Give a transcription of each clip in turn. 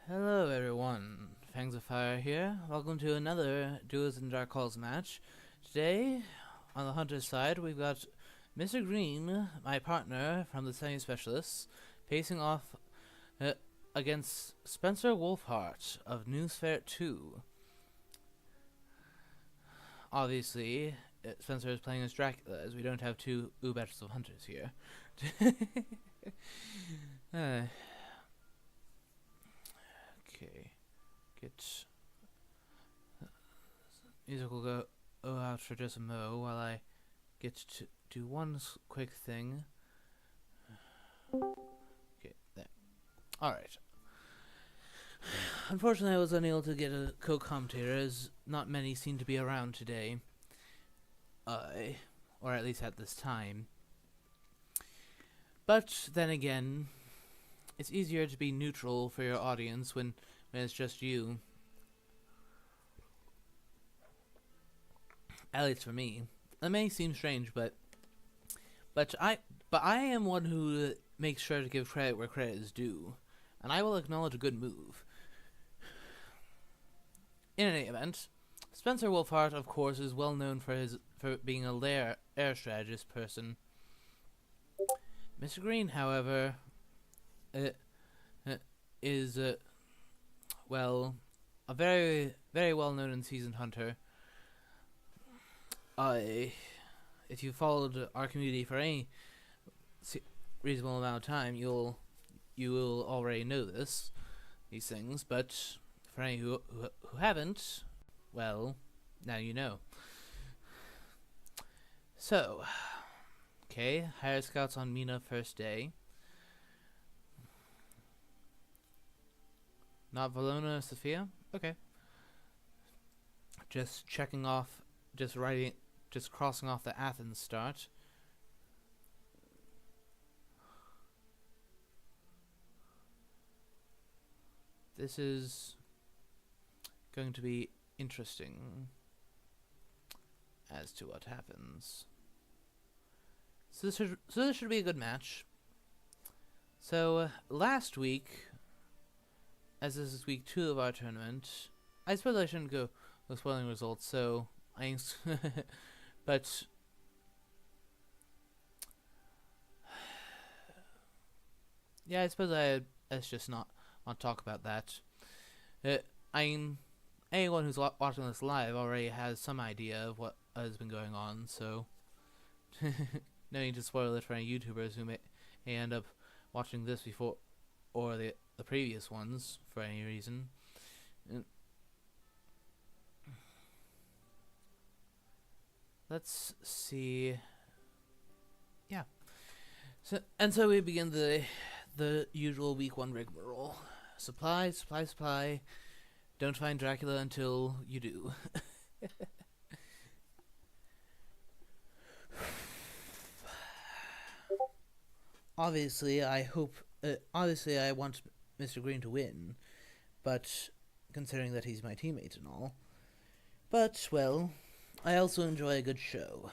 Hello everyone, Fangs of Fire here. Welcome to another Duels and Dark Halls match. Today, on the Hunter's side, we've got Mr. Green, my partner from the Semi-Specialists, facing off against Spencer Wolfhart of Newsfair 2. Obviously, Spencer is playing as Dracula, as we don't have two Battles of Hunters here. Okay, get music will go out for just a mo while I get to do one quick thing. Okay, there. Alright. Unfortunately, I was unable to get a co-commentator, as not many seem to be around today. Or at least at this time. But then again, it's easier to be neutral for your audience when it's just you. At least for me. That may seem strange, but I am one who makes sure to give credit where credit is due, and I will acknowledge a good move. In any event, Spencer Wolfhart, of course, is well known for being a air strategist person. Mr. Green, however, is well, a very well known and seasoned hunter. If you followed our community for any reasonable amount of time, you will already know these things. But for any who haven't, well, now you know. So, okay, hire scouts on Mina first day. Not Valona or Sophia? Okay. Just checking off, just crossing off the Athens start. This is going to be interesting as to what happens. So this should be a good match. So last week, as this is week 2 of our tournament, I suppose I shouldn't go with spoiling results. So but yeah, I suppose let's just not talk about that. Anyone who's watching this live already has some idea of what has been going on, so no need to spoil it for any YouTubers who may end up watching this before or the previous ones for any reason. Let's see. Yeah. So we begin the usual week 1 rigmarole. Supply. Don't find Dracula until you do. Obviously, I want Mr. Green to win, but considering that he's my teammate and all. But, well, I also enjoy a good show.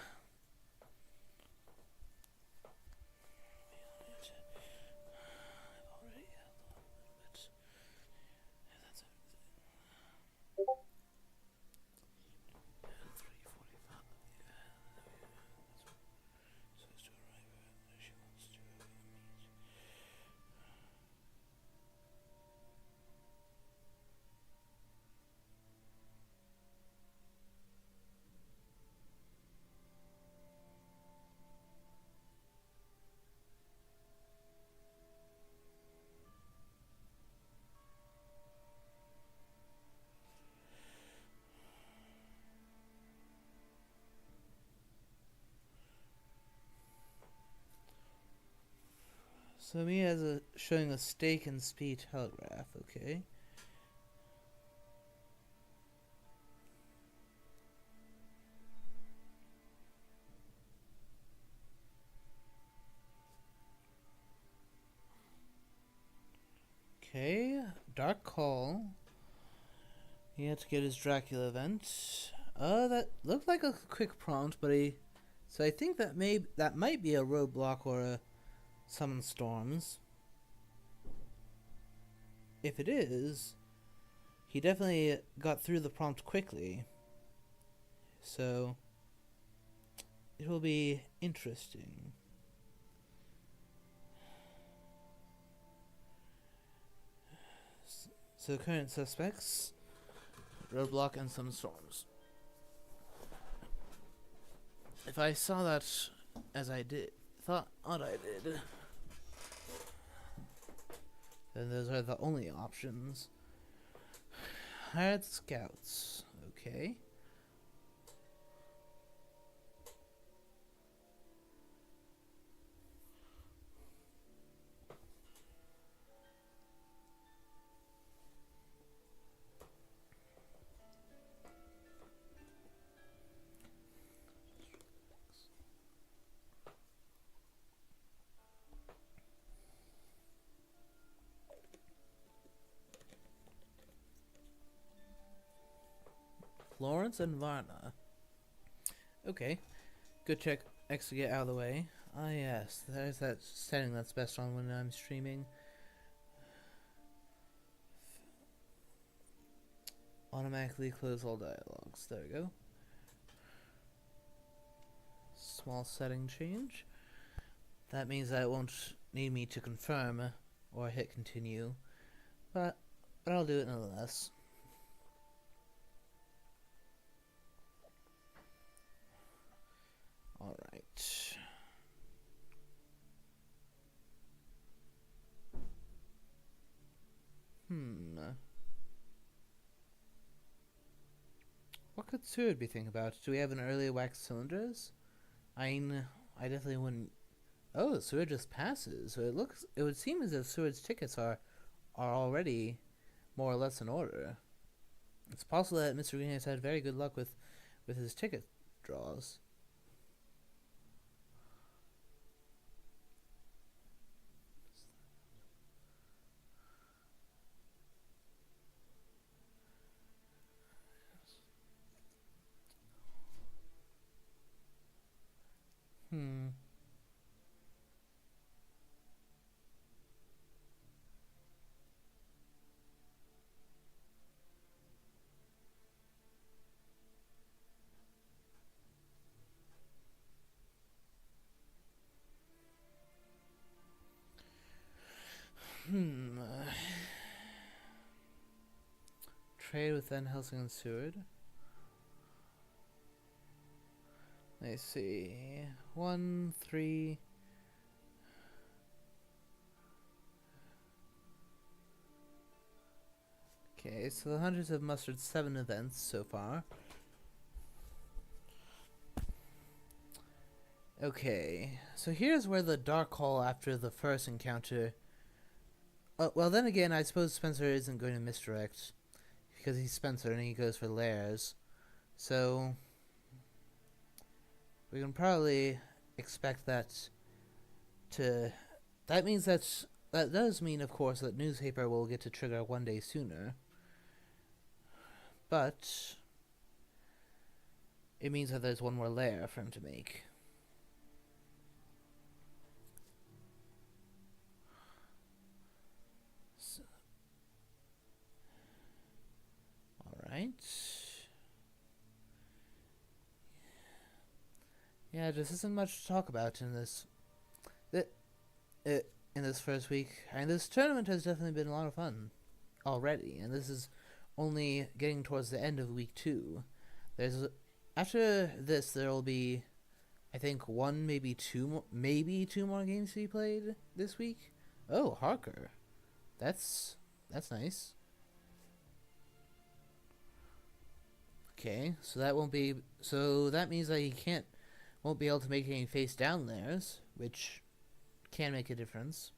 So me as showing a stake and speed telegraph, okay. Okay, Dark Call. He had to get his Dracula event. That looked like a quick prompt, but so I think that might be a roadblock or a summon storms. if it is, he definitely got through the prompt quickly. So it will be interesting. So current suspects, roadblock and some storms. If I saw that as I thought I did, then those are the only options. Hired scouts. Okay. Florence and Varna. Okay. Good check X to get out of the way. Ah yes, there's that setting that's best on when I'm streaming. Automatically close all dialogues. There we go. Small setting change. That means that it won't need me to confirm or hit continue, but I'll do it nonetheless. Alright. What could Seward be thinking about? Do we have an early wax cylinders? I definitely wouldn't. Oh, Seward just passes. So it would seem as if Seward's tickets are already more or less in order. It's possible that Mr. Green has had very good luck with his ticket draws. Trade with Van Helsing and Seward. Let's see. 1, 3. Okay, so the hunters have mustered 7 events so far. Okay, so here's where the dark hole after the first encounter. Well, then again, I suppose Spencer isn't going to misdirect because he's Spencer and he goes for lairs. So we can probably expect that to. That means that does mean, of course, that newspaper will get to trigger 1 day sooner. But it means that there's one more layer for him to make. So, alright. Yeah, just isn't much to talk about in this in this first week. And this tournament has definitely been a lot of fun already, and this is only getting towards the end of week 2. After this there will be, I think, maybe two more games to be played this week. Oh, Harker. That's nice. Okay, so that means that he won't be able to make any face down lairs, which can make a difference.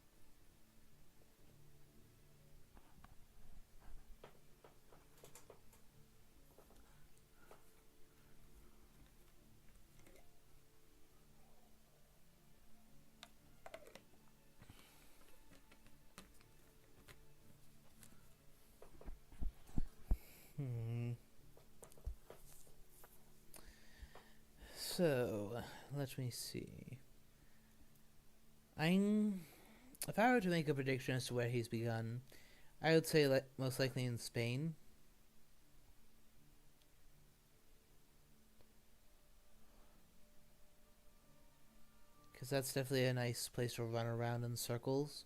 So, let me see. If I were to make a prediction as to where he's begun, I would say most likely in Spain. Because that's definitely a nice place to run around in circles.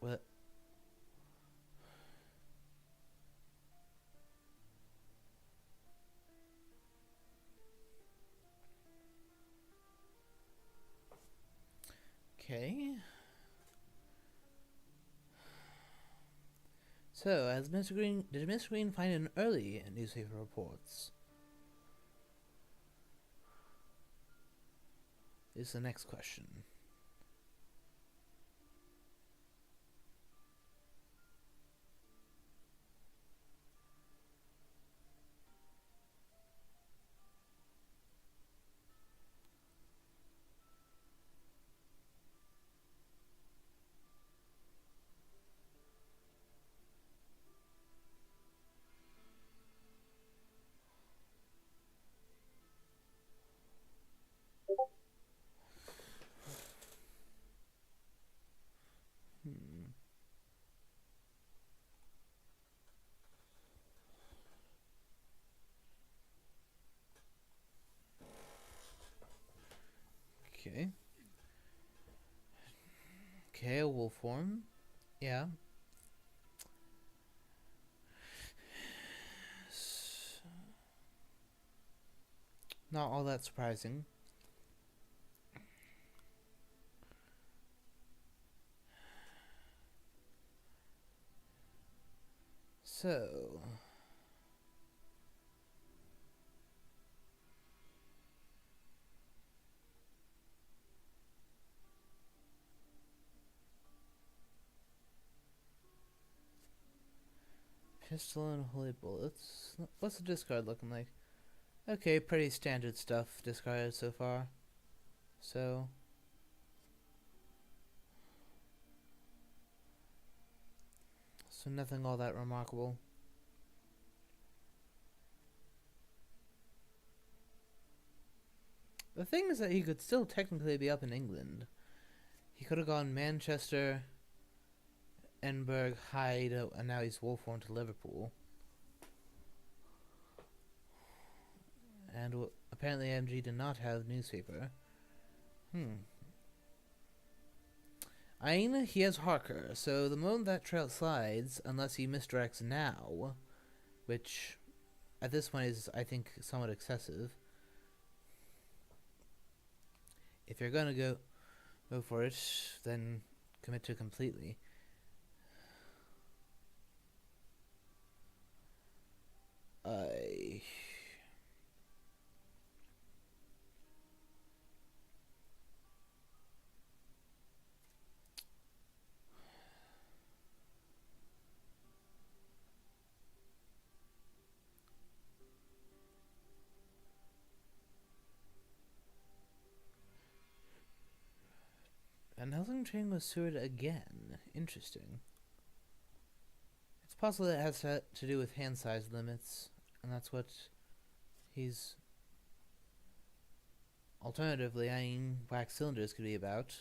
What? Okay. So, did Mr. Green find an early newspaper reports? Is the next question. Hmm. Okay. Okay, a wolf form. Yeah. Not all that surprising. So, pistol and holy bullets. What's the discard looking like? Okay, pretty standard stuff discarded so far. So, nothing all that remarkable. The thing is that he could still technically be up in England. He could have gone Manchester, Edinburgh, Hyde, and now he's Wolfhorn to Liverpool. And apparently MG did not have newspaper. He has Harker, so the moment that trail slides, unless he misdirects now, which at this point is, I think, somewhat excessive. If you're gonna go for it, then commit to it completely. And Helsing train was sewered again. Interesting. It's possible that it has to do with hand size limits, and that's what he's... Alternatively, wax cylinders could be about.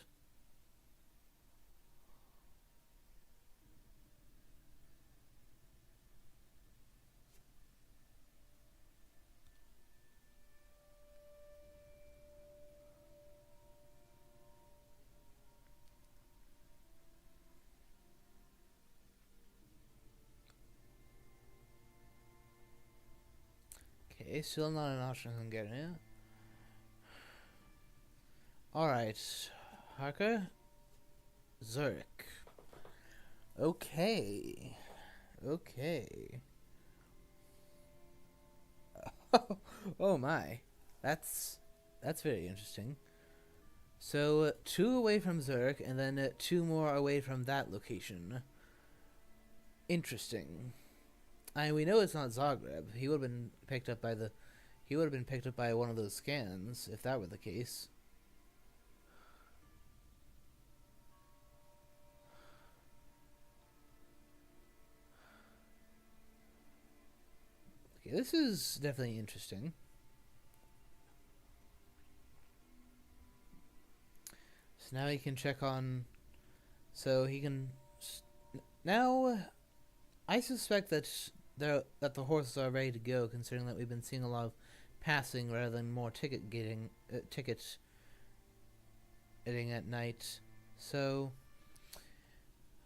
Okay, still not an option in Hungary. Alright. Harker. Zurich. Okay. Okay. Oh my. That's very interesting. So, 2 away from Zurich, and then 2 more away from that location. Interesting. We know it's not Zagreb. He would have been picked up by one of those scans if that were the case. Okay, this is definitely interesting. So now he can check on. So he can. Now, I suspect that the horses are ready to go, considering that we've been seeing a lot of passing rather than more ticket getting ticket getting at night. So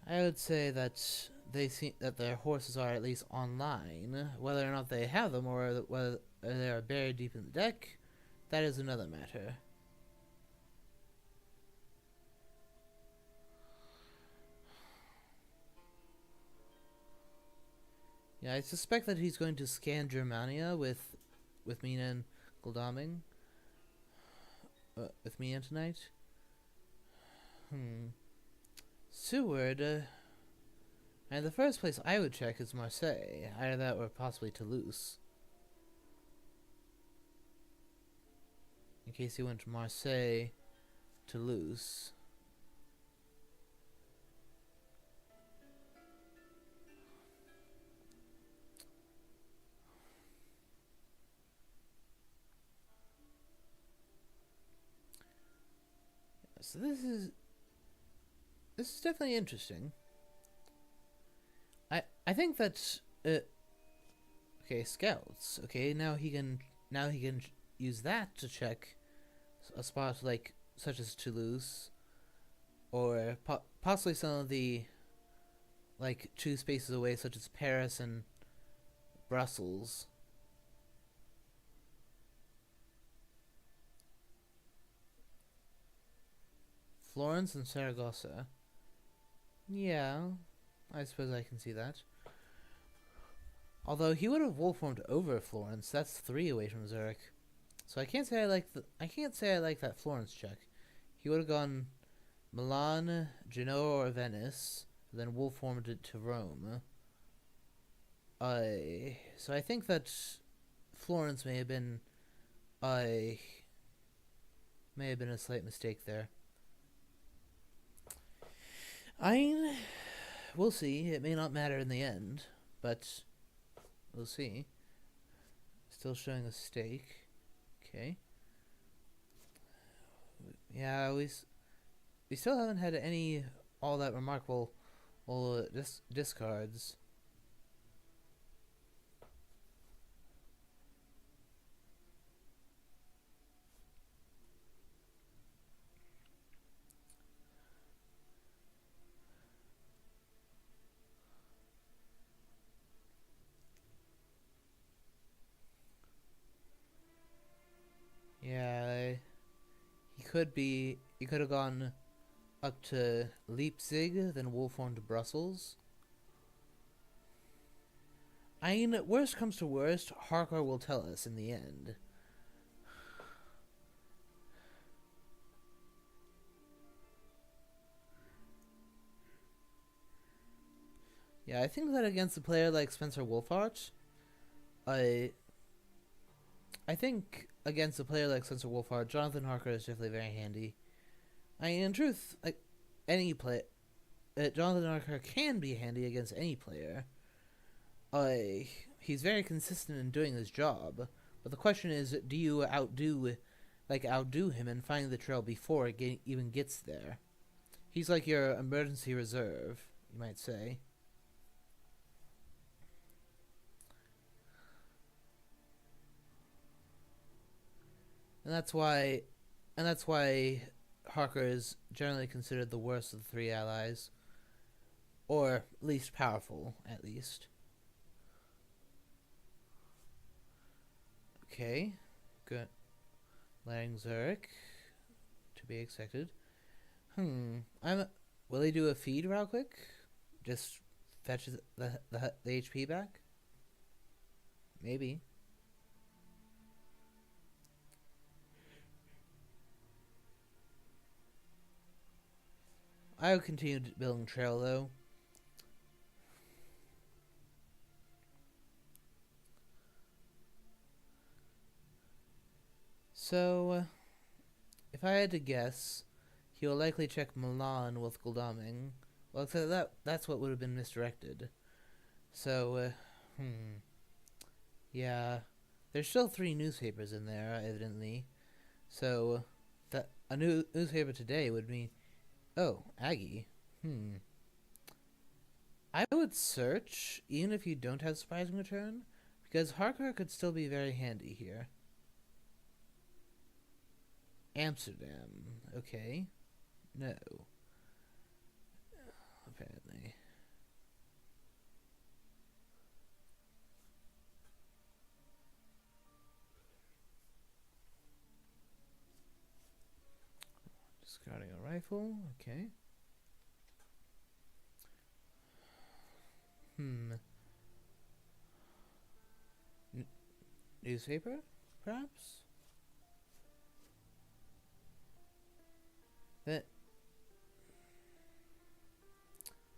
I would say that they see that their horses are at least online. Whether or not they have them, or whether they are buried deep in the deck, that is another matter. Yeah, I suspect that he's going to scan Germania with Mina and Goldaming. With Mina tonight. Seward. And the first place I would check is Marseille. Either that or possibly Toulouse. In case he went to Marseille, Toulouse. So this is definitely interesting. I think that okay, scouts. Okay, now he can use that to check a spot like such as Toulouse, or possibly some of the like 2 spaces away, such as Paris and Brussels. Florence and Saragossa. Yeah, I suppose I can see that. Although he would have wolf-formed over Florence, that's 3 away from Zurich. So I can't say I like that Florence check. He would have gone Milan, Genoa, or Venice, then wolf-formed it to Rome. So I think that Florence may have been a slight mistake there. I mean, we'll see. It may not matter in the end, but we'll see. Still showing a stake. Okay. Yeah, we still haven't had any all that remarkable discards. Yeah, he could have gone up to Leipzig, then wolf-formed to Brussels. I mean, worst comes to worst, Harker will tell us in the end. Yeah, I think that against a player like Spencer Wolfhart, I think against a player like Spencer Wolfhart, Jonathan Harker is definitely very handy. I mean, in truth, like any play, Jonathan Harker can be handy against any player. He's very consistent in doing his job, but the question is, do you outdo him and find the trail before it even gets there? He's like your emergency reserve, you might say. And that's why Harker is generally considered the worst of the 3 allies, or least powerful, at least. Okay, good. Letting Zurich, to be expected. Will he do a feed real quick? Just fetch the HP back? Maybe. I would continue building trail though. So, if I had to guess, he will likely check Milan with Goldaming. Well, except that's what would have been misdirected. So, yeah. There's still 3 newspapers in there, evidently. So, that a new newspaper today would mean, oh, Aggie. I would search, even if you don't have surprising return, because Harker could still be very handy here. Amsterdam. Okay. No. Apparently. Discarding a rifle. Okay. Newspaper, perhaps? That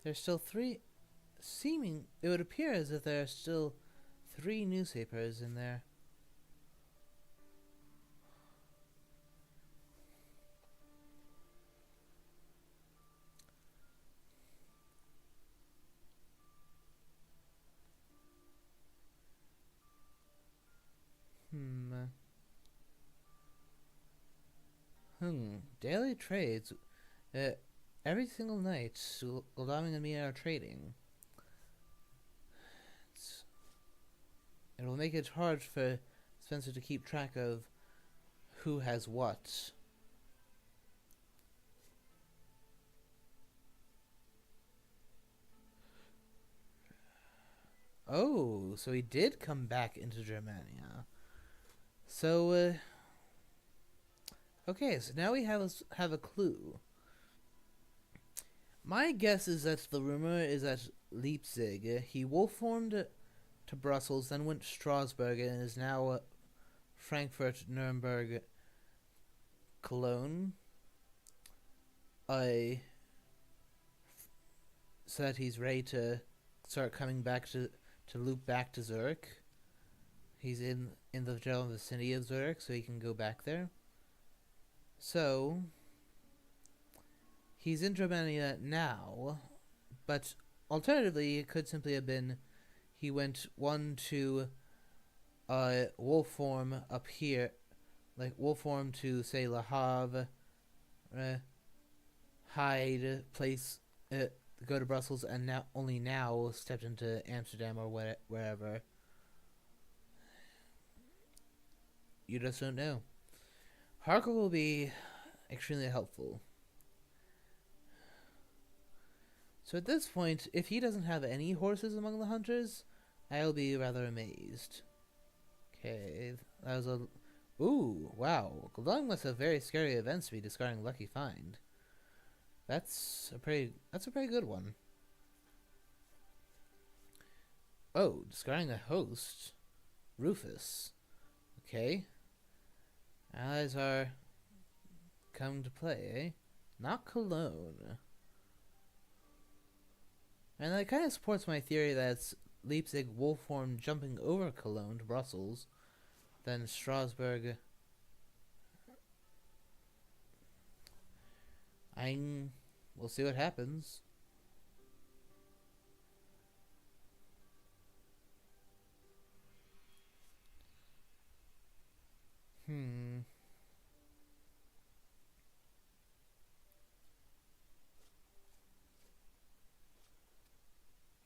there's still three seeming it would appear as if there are still three newspapers in there. Daily trades. Every single night, Goldaming and me are trading. It will make it hard for Spencer to keep track of who has what. Oh, so he did come back into Germania. So, okay, so now we have a clue. My guess is that the rumor is that Leipzig, he wolf formed to Brussels, then went to Strasbourg, and is now Frankfurt, Nuremberg, Cologne. So that he's ready to start coming back to loop back to Zurich. He's in the general vicinity of Zurich, so he can go back there. So he's in Germania now, but alternatively, it could simply have been he went one to wolf form up here, like wolf form to say Le Havre, hide, place, go to Brussels, and now stepped into Amsterdam or wherever. You just don't know. Harker will be extremely helpful. So at this point, if he doesn't have any horses among the hunters, I'll be rather amazed. Okay, that was a... Ooh, wow. Goldung must have very scary events to be discarding Lucky Find. That's a pretty good one. Oh, discarding a host. Rufus. Okay. Allies are come to play, eh? Not Cologne. And that kind of supports my theory that it's Leipzig wolf form jumping over Cologne to Brussels, then Strasbourg. We'll see what happens.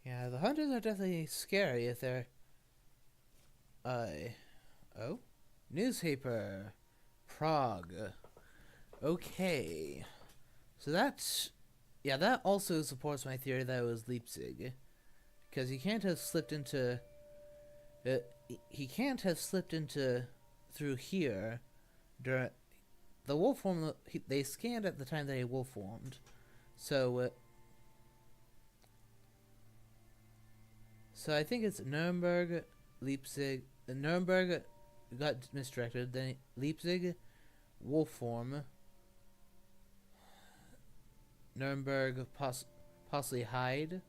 Yeah, the hunters are definitely scary if they're... Oh? Newspaper. Prague. Okay. So that's... Yeah, that also supports my theory that it was Leipzig. Because he can't have slipped into... he can't have slipped into... through here during... The wolf form... They scanned at the time that he wolf formed. So... So I think it's Nuremberg, Leipzig. Nuremberg got misdirected. Then Leipzig, wolf form. Nuremberg, possibly hide.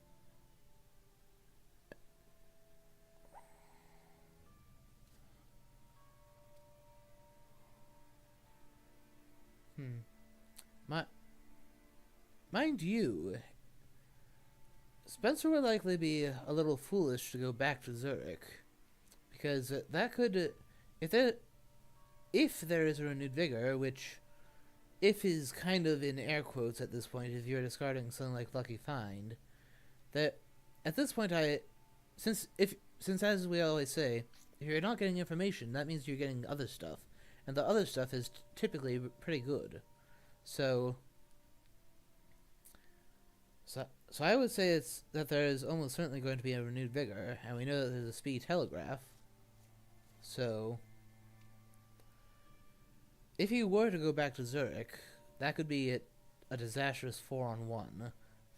Mind you, Spencer would likely be a little foolish to go back to Zurich, because that could, if there is a renewed vigor, which if is kind of in air quotes at this point if you're discarding something like Lucky Find. That at this point since as we always say, if you're not getting information, that means you're getting other stuff. And the other stuff is typically pretty good. So I would say that there is almost certainly going to be a renewed vigor, and we know that there's a speedy telegraph. So if you were to go back to Zurich, that could be a disastrous 4-on-1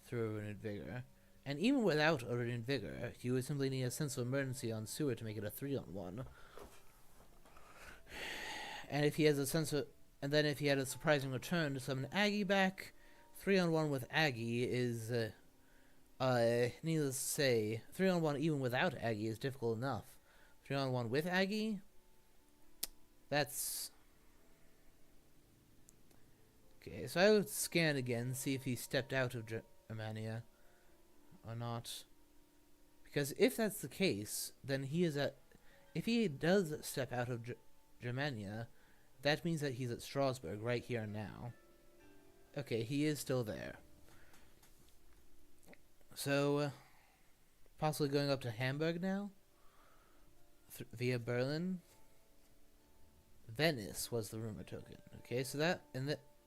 through a renewed vigor. And even without a renewed vigor, you would simply need a sense of emergency on Seward to make it a 3-on-1. And if he has and then if he had a surprising return to summon Aggie back, 3-on-1 with Aggie is, needless to say, 3-on-1 even without Aggie is difficult enough. 3-on-1 with Aggie, that's... Okay, so I would scan again, see if he stepped out of Germania or not. Because if that's the case, then he is at... If he does step out of Germania, that means that he's at Strasbourg right here and now. Okay, he is still there. So, possibly going up to Hamburg now? Via Berlin? Venice was the rumor token. Okay, so that...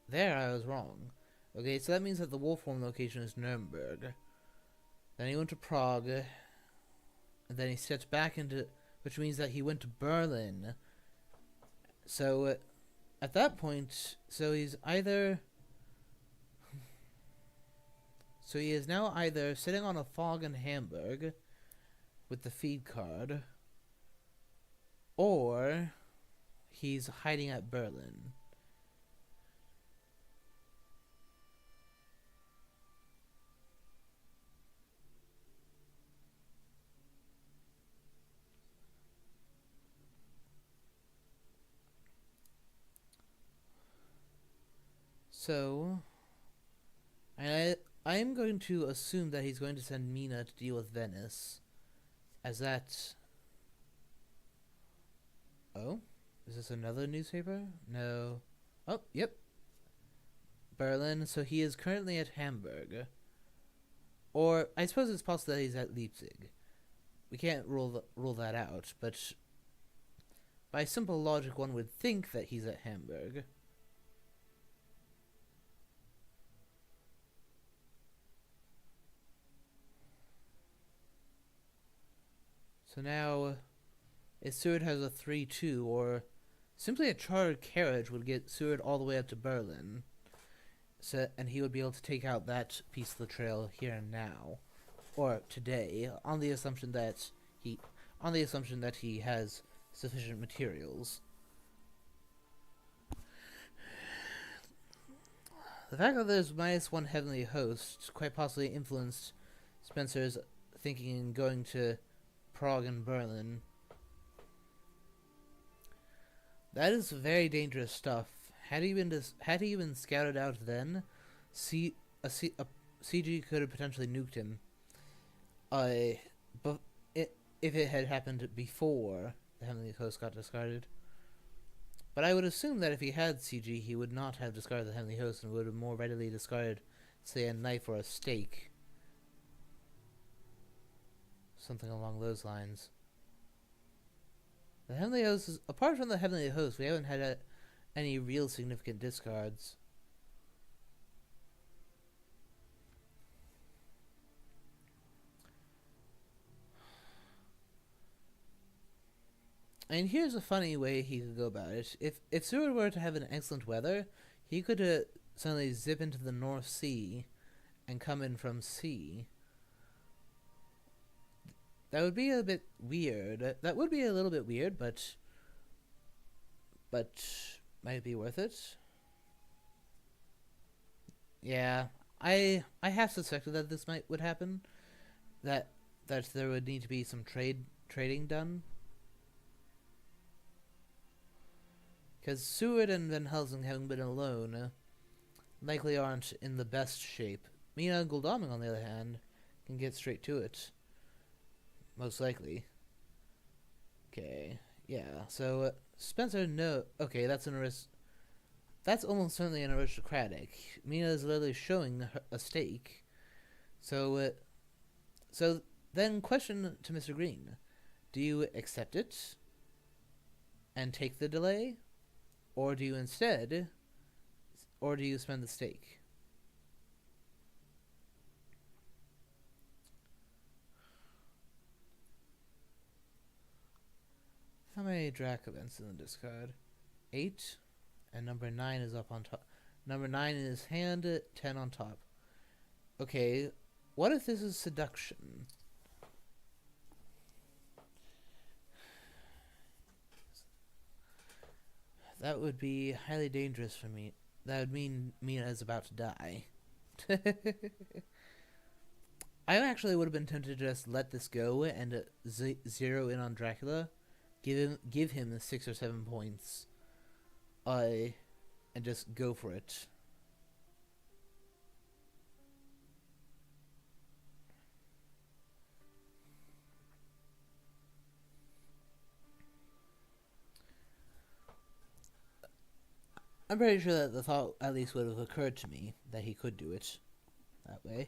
there I was wrong. Okay, so that means that the Wolfhorn location is Nuremberg. Then he went to Prague. And then he stepped back into... Which means that he went to Berlin. So, at that point... So he's either... So he is now either sitting on a fog in Hamburg with the feed card, or he's hiding at Berlin. So, I'm going to assume that he's going to send Mina to deal with Venice, as that... Oh? Is this another newspaper? No. Oh, yep. Berlin, so he is currently at Hamburg. Or, I suppose it's possible that he's at Leipzig. We can't rule that out, but by simple logic one would think that he's at Hamburg. So now, if Seward has a 3-2, or simply a chartered carriage would get Seward all the way up to Berlin, and he would be able to take out that piece of the trail here and now, or today, on the assumption that he has sufficient materials. The fact that there's -1 heavenly host quite possibly influenced Spencer's thinking in going to Prague and Berlin. That is very dangerous stuff. Had he been scouted out then, CG could have potentially nuked him. But if it had happened before the Heavenly Host got discarded. But I would assume that if he had CG, he would not have discarded the Heavenly Host and would have more readily discarded, say, a knife or a stake. Something along those lines. The Heavenly Host is... Apart from the Heavenly Host, we haven't had any real significant discards. And here's a funny way he could go about it. If Seward were to have an excellent weather, he could suddenly zip into the North Sea and come in from sea. That would be a bit weird. That would be a little bit weird, but might it be worth it? Yeah, I have suspected that this would happen. That there would need to be some trading done. Because Seward and Van Helsing, having been alone, likely aren't in the best shape. Mina and Gul'daming, on the other hand, can get straight to it. Most likely. Okay, yeah, so Spencer, no. Okay, that's an risk. That's almost certainly an aristocratic. Mina is literally showing a stake. So then, question to Mr. Green: do you accept it and take the delay, or do you instead, or do you spend the stake? How many Drac events in the discard? 8, and number 9 is up on top. Number 9 in his hand, 10 on top. Okay, what if this is seduction? That would be highly dangerous for me. That would mean Mina is about to die. I actually would have been tempted to just let this go and zero in on Dracula, give him the 6 or 7 points, and just go for it. I'm pretty sure that the thought at least would have occurred to me that he could do it that way.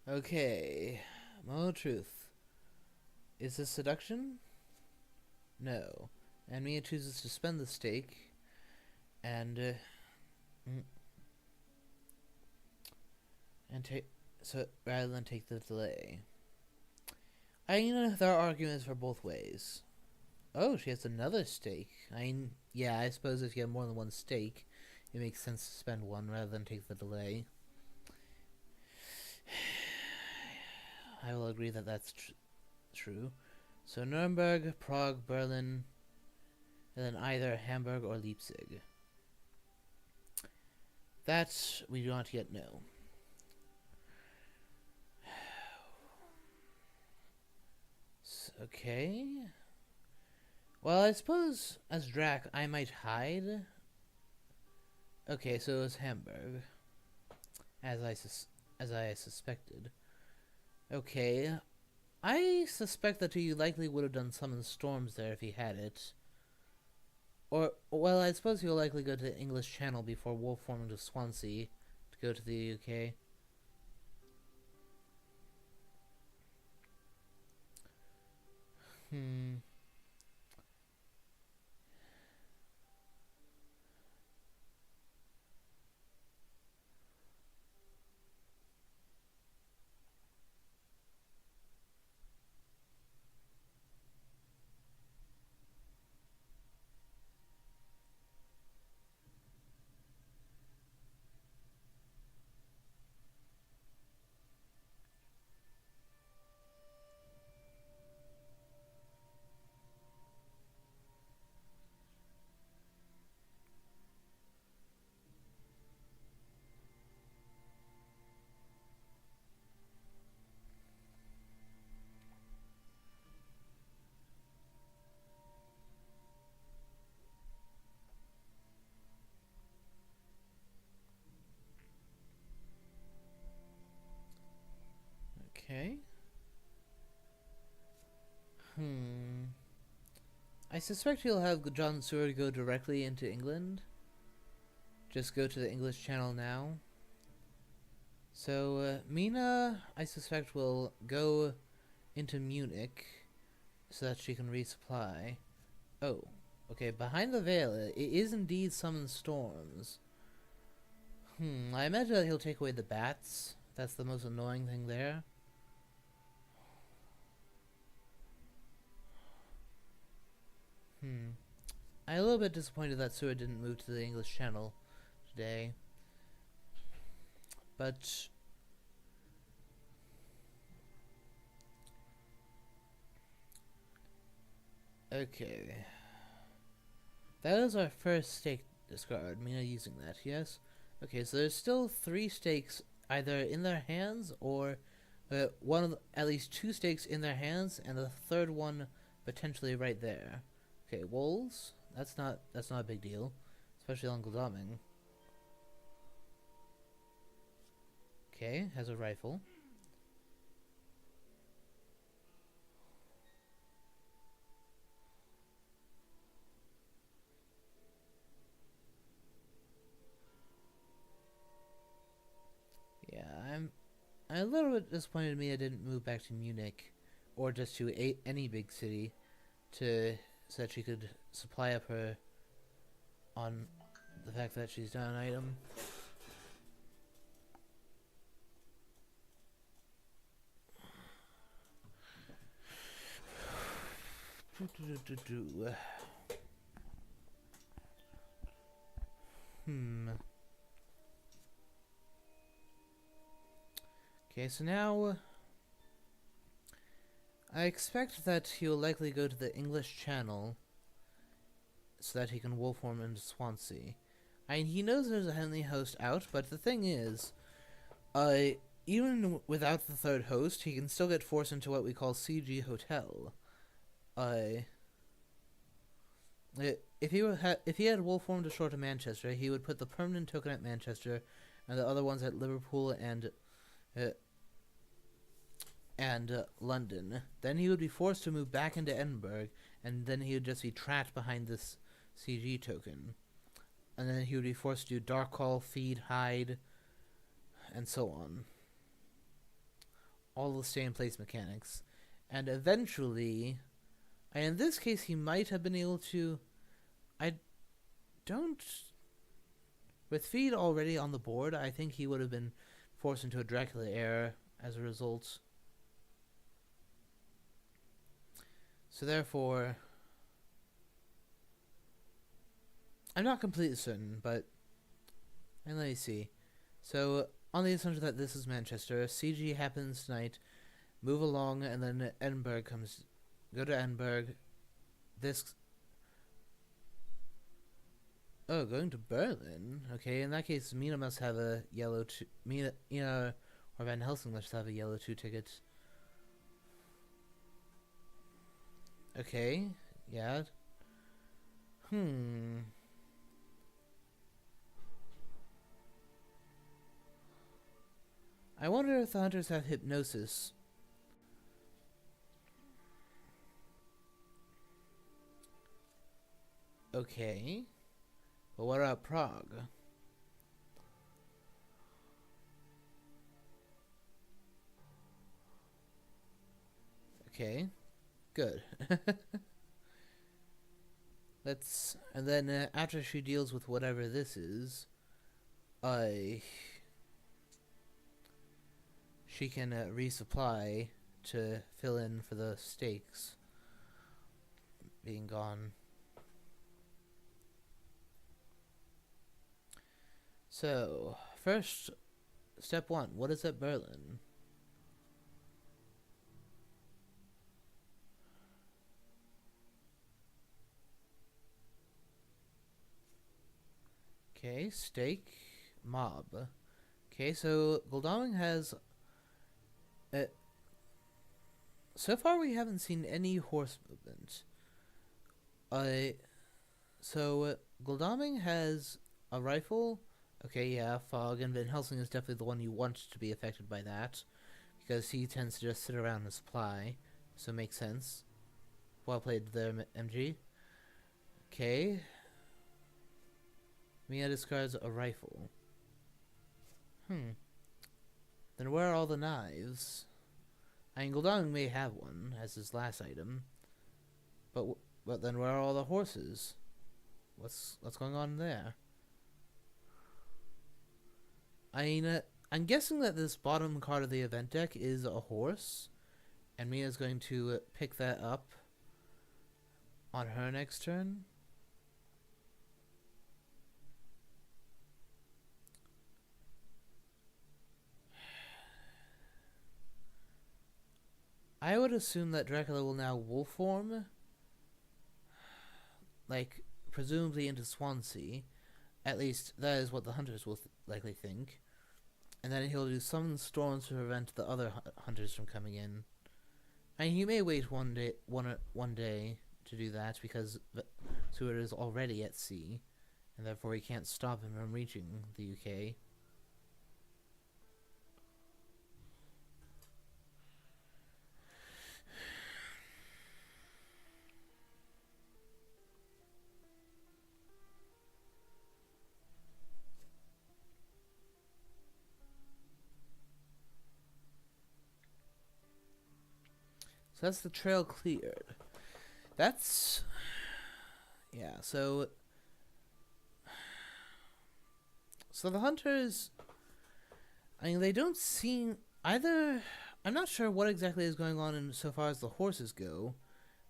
Okay, moment of truth. Is this seduction? No. And Mia chooses to spend the stake, and take so rather than take the delay. There are arguments for both ways. Oh, she has another stake. Yeah, I suppose if you have more than one stake, it makes sense to spend one rather than take the delay. I will agree that that's true. So Nuremberg, Prague, Berlin, and then either Hamburg or Leipzig. That we do not yet know. Okay. Well, I suppose as Drac I might hide. Okay, so it was Hamburg, as I suspected. Okay, I suspect that he likely would have done summon storms there if he had it. Or, well, I suppose he'll likely go to the English Channel before wolf forming to Swansea to go to the UK. Okay. I suspect he'll have John Seward go directly into England. Just go to the English Channel now. So, Mina, I suspect, will go into Munich so that she can resupply. Oh, okay, behind the veil, it is indeed summon storms. I imagine that he'll take away the bats. That's the most annoying thing there. I'm a little bit disappointed that Sura didn't move to the English Channel today. But okay. That is our first stake discard. Mina using that, yes? Okay, so there's still 3 stakes either in their hands or one of the, at least 2 stakes in their hands and the third one potentially right there. Okay, wolves. That's not a big deal, especially on Gladaming. Okay, has a rifle. Yeah, I'm a little bit disappointed me I didn't move back to Munich or just to any big city to so that she could supply up her on the fact that she's done an item. Okay, so now I expect that he will likely go to the English Channel so that he can wolfform into Swansea. I mean, he knows there's a Henley host out, but the thing is, even without the third host, he can still get forced into what we call CG Hotel. If he had wolfformed ashore to Manchester, he would put the permanent token at Manchester, and the other ones at Liverpool and London. Then he would be forced to move back into Edinburgh, and then he would just be trapped behind this CG token. And then he would be forced to do dark call, feed, hide, and so on. All the stay in place mechanics. And eventually, and in this case he might have been able to, with feed already on the board, I think he would have been forced into a Dracula era as a result. So therefore, I'm not completely certain, but and let me see. So on the assumption that this is Manchester, CG happens tonight, move along, and then Edinburgh comes. Go to Edinburgh. Going to Berlin. Okay, in that case, Mina must have a yellow Mina or Van Helsing must have a yellow 2 ticket. Okay, yeah. I wonder if the hunters have hypnosis. Okay. But what about Prague? Okay. Good. And then after she deals with whatever this is, she can resupply to fill in for the stakes being gone. So, first, step 1, what is at Berlin? Okay, stake, mob. Okay, so Goldaming has... so far we haven't seen any horse movement. So Goldaming has a rifle. Okay, yeah, Fog, and Van Helsing is definitely the one you want to be affected by that, because he tends to just sit around and supply, so it makes sense. Well played there, MG. Okay. Mia discards a rifle. Then where are all the knives? I mean, Goldong may have one as his last item, but then where are all the horses? What's going on there? I mean, I'm guessing that this bottom card of the event deck is a horse, and Mia's going to pick that up on her next turn. I would assume that Dracula will now wolf form, like, presumably into Swansea. At least, that is what the hunters will likely think. And then he'll do summon storms to prevent the other hunters from coming in. And he may wait one day to do that, because Seward is already at sea, and therefore he can't stop him from reaching the UK. So that's the trail cleared. That's... yeah, so the hunters... I mean, they don't seem... either... I'm not sure what exactly is going on in so far as the horses go,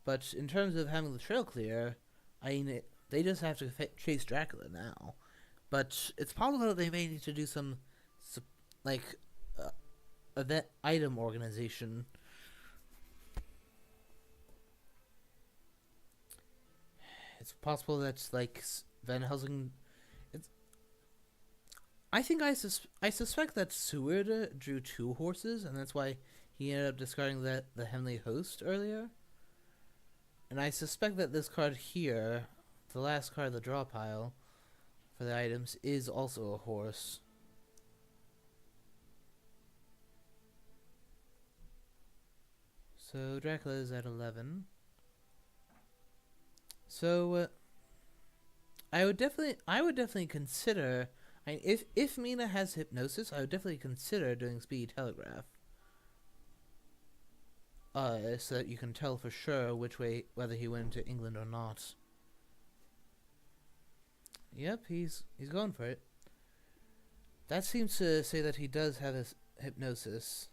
but in terms of having the trail clear, I mean, they just have to chase Dracula now. But it's possible that they may need to do some like, event item organization. It's possible that, like, Van Helsing... I think I suspect that Seward drew 2 horses, and that's why he ended up discarding the Heavenly Host earlier. And I suspect that this card here, the last card of the draw pile for the items, is also a horse. So Dracula is at 11. So I would definitely consider... I mean, if Mina has hypnosis, I would definitely consider doing Speedy Telegraph. So that you can tell for sure which way, whether he went to England or not. Yep, he's going for it. That seems to say that he does have his hypnosis.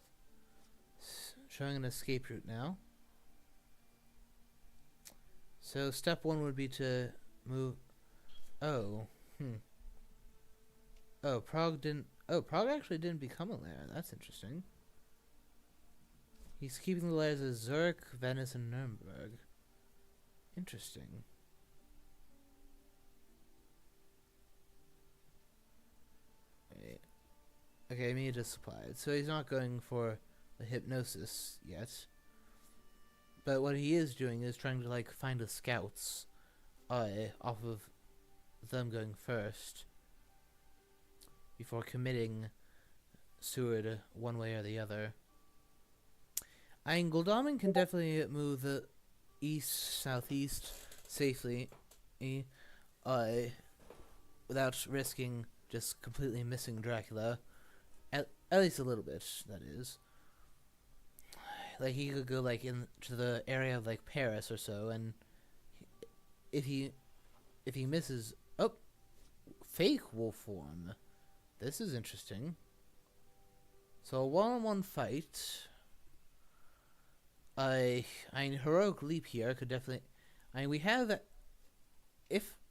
Showing an escape route now. So step 1 would be to move... Oh, Oh, Prague actually didn't become a lair. That's interesting. He's keeping the lairs of Zurich, Venice, and Nuremberg. Interesting. Wait. Okay, Mia just supplied. So he's not going for the hypnosis yet. But what he is doing is trying to, like, find the scouts off of them going first before committing Seward one way or the other. I mean, Goldaman can definitely move the east-southeast safely without risking just completely missing Dracula. At least a little bit, that is. Like, he could go, like, into the area of, like, Paris or so, and if he misses... Oh! Fake wolf form. This is interesting. So, a one-on-one fight. I mean, heroic leap here could definitely... I mean, we have...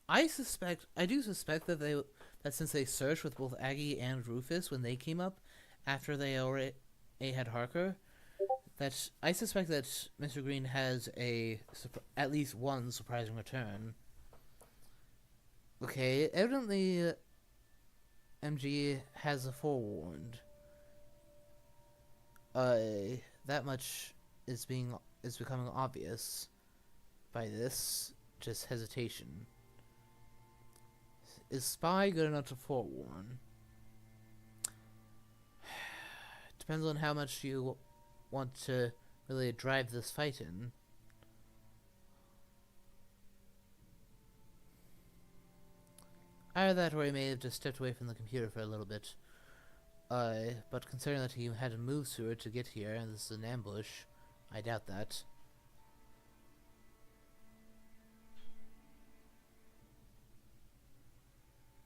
I do suspect that since they searched with both Aggie and Rufus when they came up, after they already had Harker, that I suspect that Mr. Green has at least one surprising return. Okay, evidently MG has a forewarned. That much is becoming obvious by this just hesitation. Is Spy good enough to forewarn? Depends on how much you want to really drive this fight in. Either that or he may have just stepped away from the computer for a little bit. But considering that he had to move Seward to get here, and this is an ambush, I doubt that.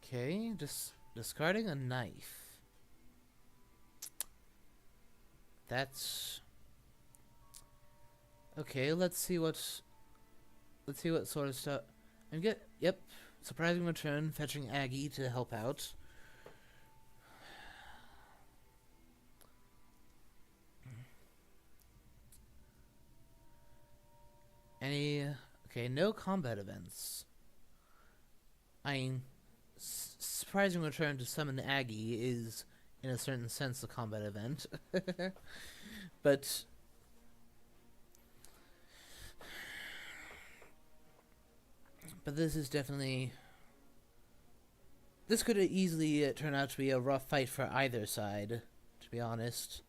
Okay, just discarding a knife. That's okay. Let's see what sort of stuff. Yep, surprising return, fetching Aggie to help out. Okay, no combat events. I mean, surprising return to summon Aggie is, in a certain sense, a combat event. But this is definitely... This could easily turn out to be a rough fight for either side, to be honest.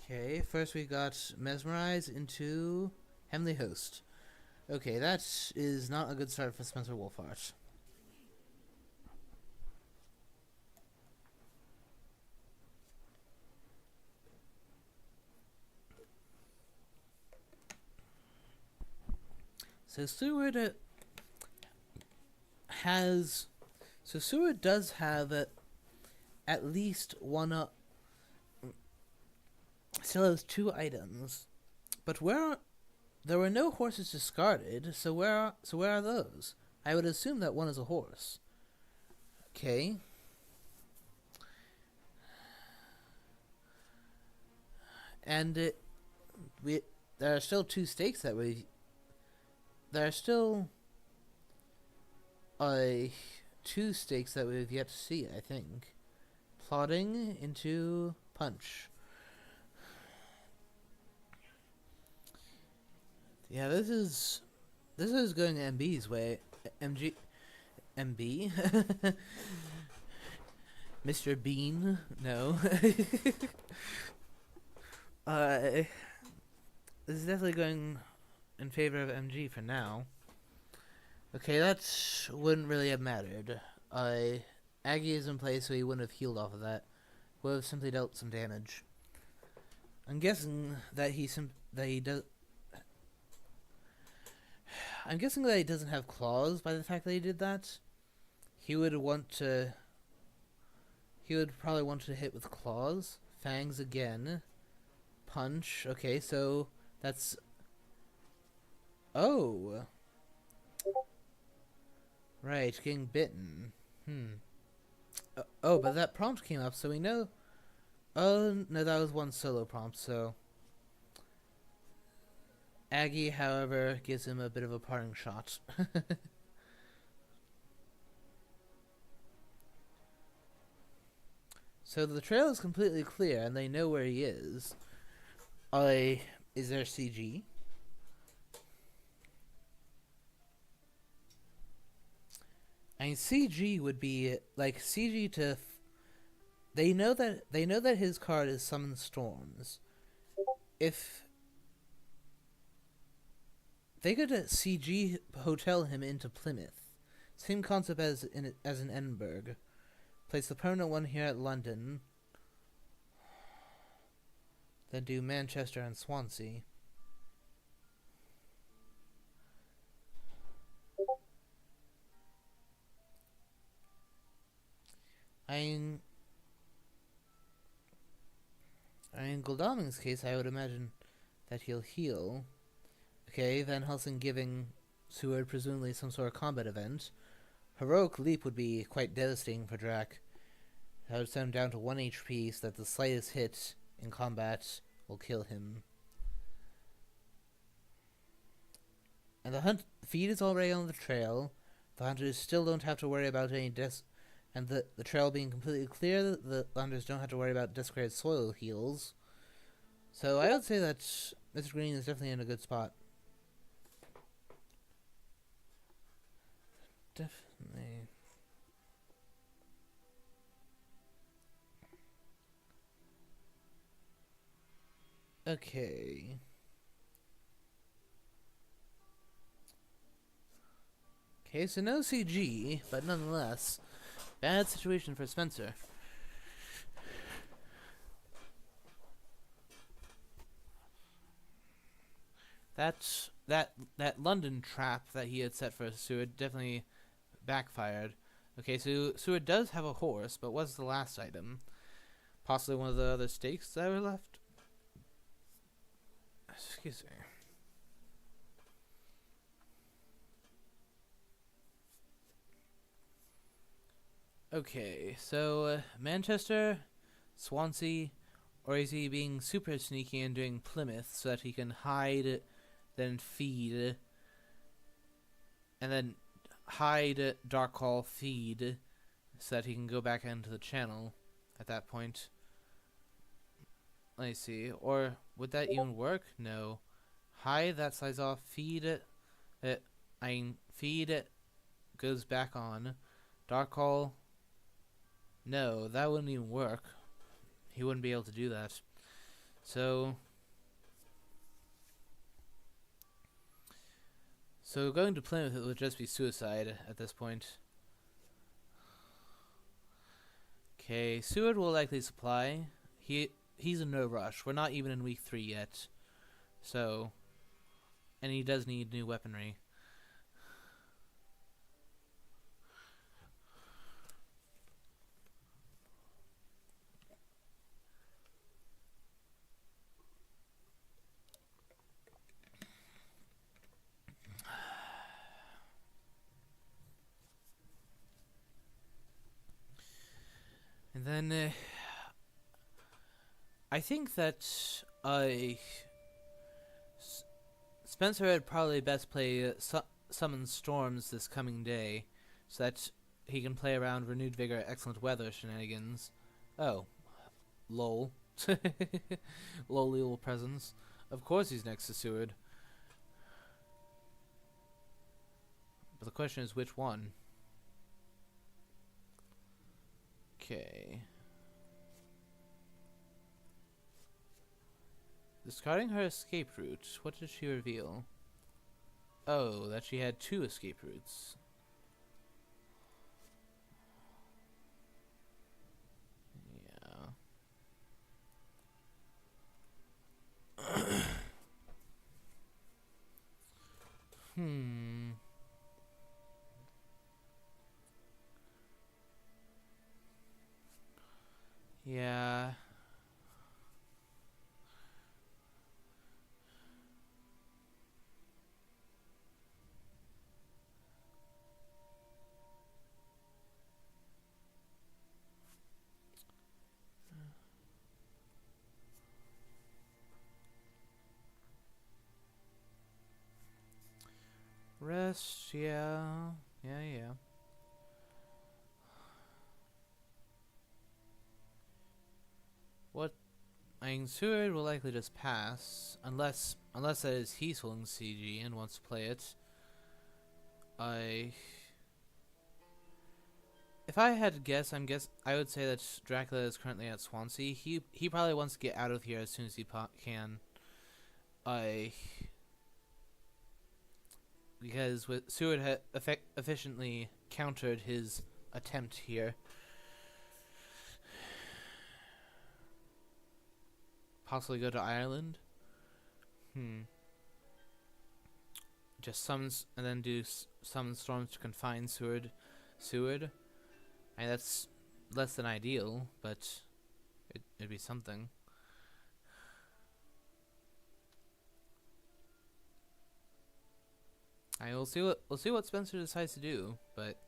Okay, first we got Mesmerize into Heavenly Host. Okay, that is not a good start for Spencer Wolfhart. So Seward does have at least one still has 2 items, but there were no horses discarded, so where are those? I would assume that one is a horse. Okay. And there are still 2 stakes that there are still 2 stakes that we've yet to see, I think. Plotting into Punch. Yeah, this is going MB's way. MB? Mr. Bean? No. This is definitely going in favor of MG for now. Okay, that wouldn't really have mattered. Aggie is in place, so he wouldn't have healed off of that. Would have simply dealt some damage. I'm guessing that he doesn't have claws by the fact that he did that. He would probably want to hit with claws. Fangs again. Punch. Okay, so that's... Oh. Right, getting bitten. Oh, but that prompt came up, so we know... Oh, no, that was one solo prompt, so... Aggie, however, gives him a bit of a parting shot. So the trail is completely clear, and they know where he is. Is there CG? I mean, CG would be like CG to. They know that his card is Summon Storms. If they could CG hotel him into Plymouth, same concept as in Edinburgh. Place the permanent one here at London. Then do Manchester and Swansea. In Goldaming's case, I would imagine that he'll heal. Okay, Van Helsing giving Seward presumably some sort of combat event. Heroic Leap would be quite devastating for Drac. That would send him down to 1 HP so that the slightest hit in combat will kill him. And the feed is already on the trail. The hunters still don't have to worry about any and the trail being completely clear, the hunters don't have to worry about desecrated soil heals. So I would say that MisterGreen is definitely in a good spot. Definitely. Okay. Okay, so no CG, but nonetheless, bad situation for Spencer. That London trap that he had set for Seward definitely backfired. Okay, so Seward does have a horse, but what's the last item? Possibly one of the other stakes that were left? Excuse me. Okay, so Manchester, Swansea, or is he being super sneaky and doing Plymouth so that he can hide, then feed, and then hide, dark hall, feed, so that he can go back into the channel at that point? Let me see. Or would that even work? No. Hide that size off, feed it, feed it, goes back on. Dark hall. No, that wouldn't even work. He wouldn't be able to do that. So going to Plymouth would just be suicide at this point. Okay, Seward will likely supply. He's in no rush. We're not even in week 3 yet. So, and he does need new weaponry. And then I think that Spencer would probably best play Summon Storms this coming day, so that he can play around Renewed Vigor, Excellent Weather shenanigans. Oh, lol. Lowly little presence. Of course he's next to Seward. But the question is which one? Okay. Discarding her escape route, what did she reveal? Oh, that she had 2 escape routes. Yeah. Yeah. Rest, yeah. Yeah. What? I mean, Seward will likely just pass, unless that is he's holding CG and wants to play it. If I had to guess, I would say that Dracula is currently at Swansea. He probably wants to get out of here as soon as he can. Because Seward had efficiently countered his attempt here. Possibly go to Ireland. Just summons and then do summon storms to confine Seward. I mean, that's less than ideal, but it'd be something. We'll see what Spencer decides to do, but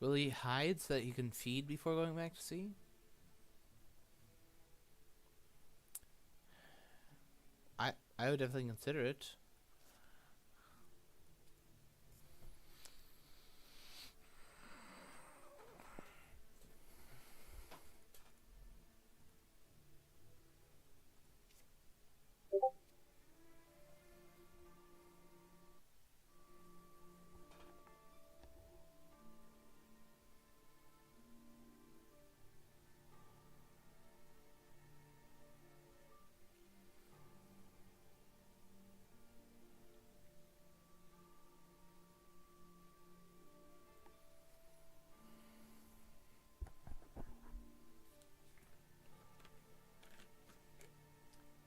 Will he hide so that he can feed before going back to sea? I would definitely consider it.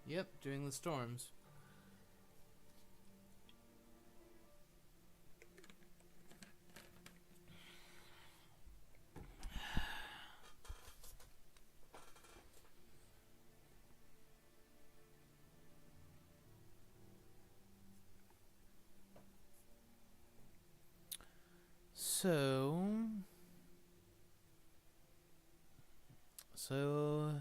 Yep, during the storms. So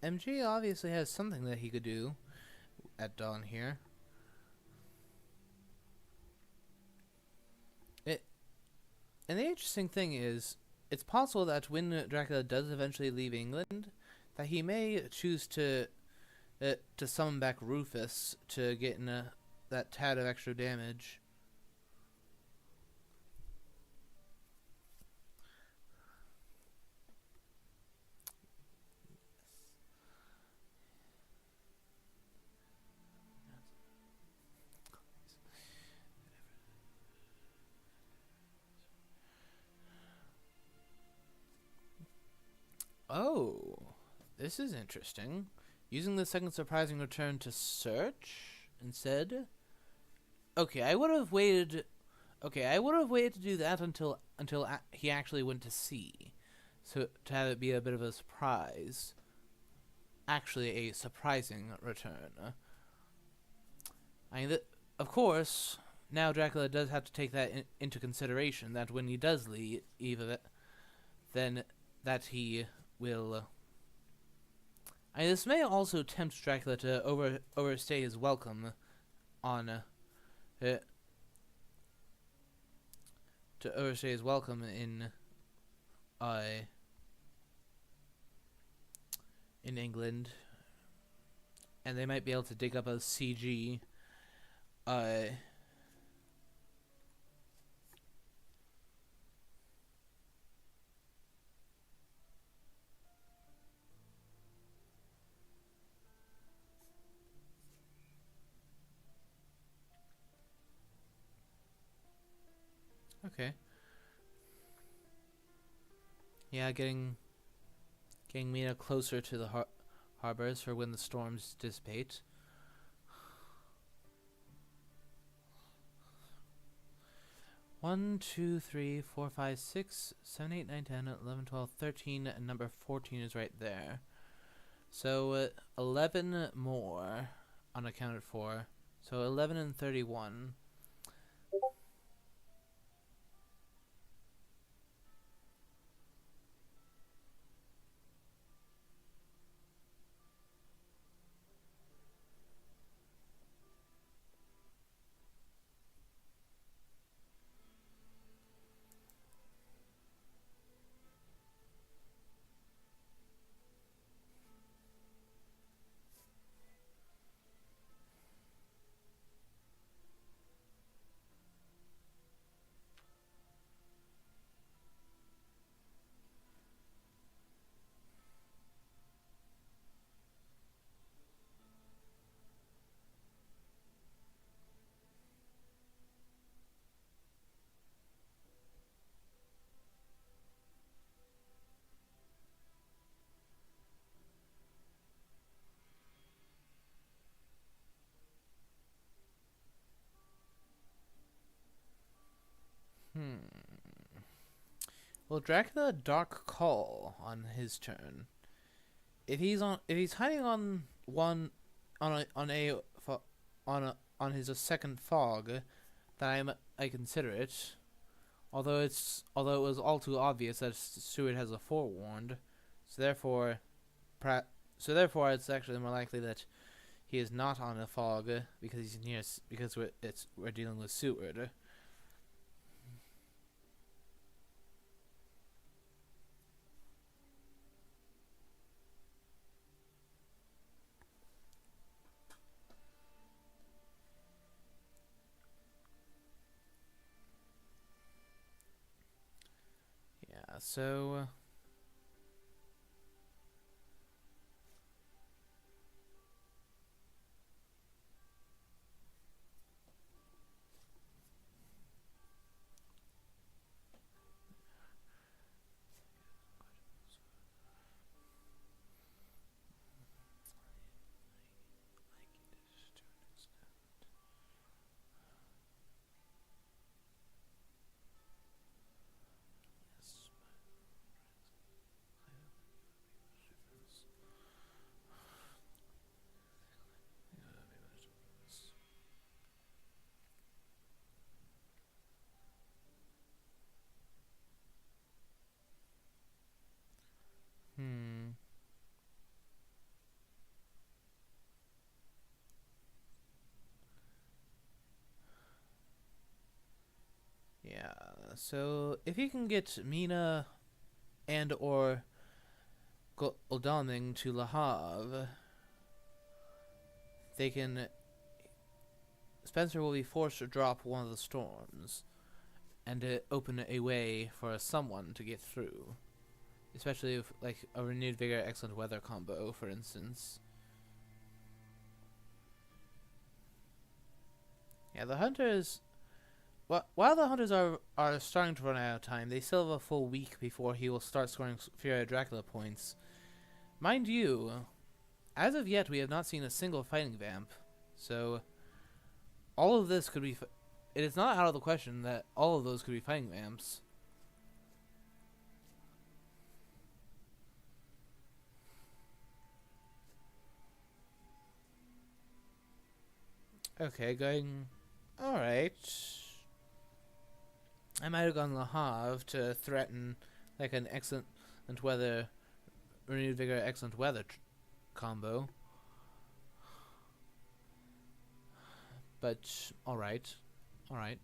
MG obviously has something that he could do at dawn here. And the interesting thing is, it's possible that when Dracula does eventually leave England, that he may choose to summon back Rufus to get in that tad of extra damage. Oh, this is interesting. Using the second surprising return to search instead. Okay, I would have waited. Okay, I would have waited to do that until he actually went to sea, so to have it be a bit of a surprise. Actually, a surprising return. I mean, of course, now Dracula does have to take that into consideration. That when he does leave it, then that he will. I mean, this may also tempt Dracula to overstay his welcome on. To overstay his welcome in England, and they might be able to dig up a CG. Okay. Yeah, getting Mina closer to the harbors for when the storms dissipate. One, 2, 3, 4, 5, 6, 7, 8, 9, 10, 11, 12, 13, and number 14 is right there. So 11 more unaccounted for. So 11 and 31. Well, Dracula Dark Call on his turn. If he's hiding on one on his second fog, then I consider it. Although it was all too obvious that Stewart has a forewarned, so therefore, it's actually more likely that he is not on a fog because he's near because we're dealing with Seward. Yeah, so hmm. Yeah, so if you can get Mina and or Goldaming to Le Havre, they can. Spencer will be forced to drop one of the storms and to open a way for someone to get through. Especially if, like, a renewed vigor, excellent weather combo, for instance. Yeah, the hunters. While the hunters are starting to run out of time, they still have a full week before he will start scoring Fury Dracula points. Mind you, as of yet, we have not seen a single fighting vamp, so all of this could be. It is not out of the question that all of those could be fighting vamps. Okay, going. Alright. I might have gone Le Havre to threaten, like, an excellent weather, renewed vigor, excellent weather combo. But, alright. Alright.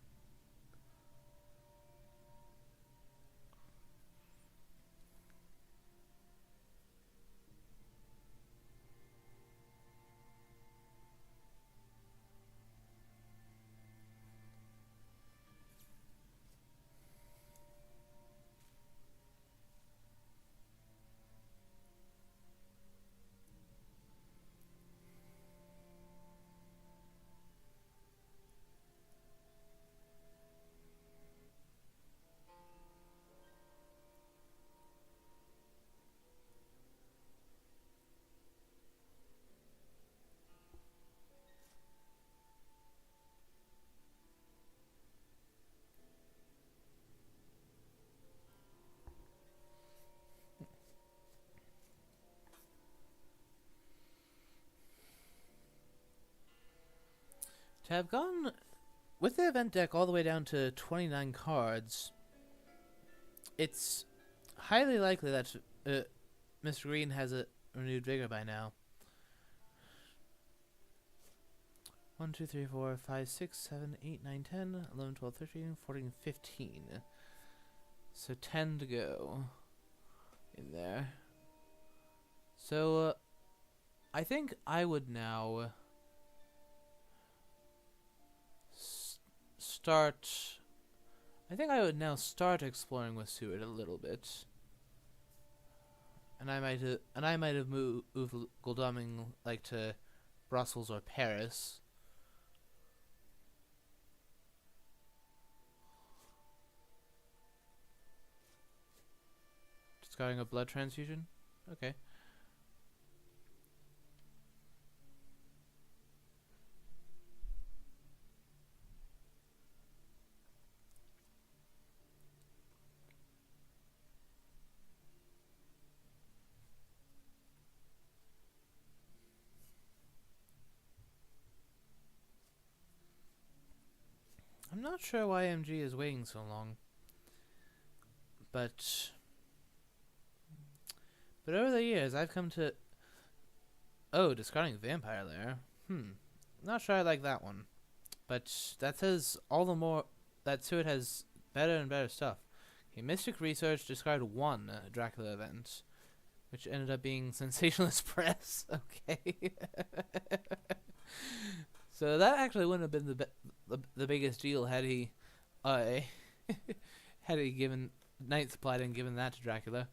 To have gone with the event deck all the way down to 29 cards, it's highly likely that Mr. Green has a renewed vigor by now. 1, 2, 3, 4, 5, 6, 7, 8, 9, 10, 11, 12, 13, 14, 15. So 10 to go in there. So I think I would now start. I think I would now start exploring with Seward a little bit, and I might have moved Goldaming, like, to Brussels or Paris. Discarding a blood transfusion. Okay. I'm not sure why MG is waiting so long. But over the years, I've come to... Oh, discarding Vampire Lair. Not sure I like that one. But that says all the more that Suit has better and better stuff. Okay, Mystic Research discarded one Dracula event, which ended up being Sensationalist Press. Okay. So that actually wouldn't have been the biggest deal had he had he given Night Supply and given that to Dracula.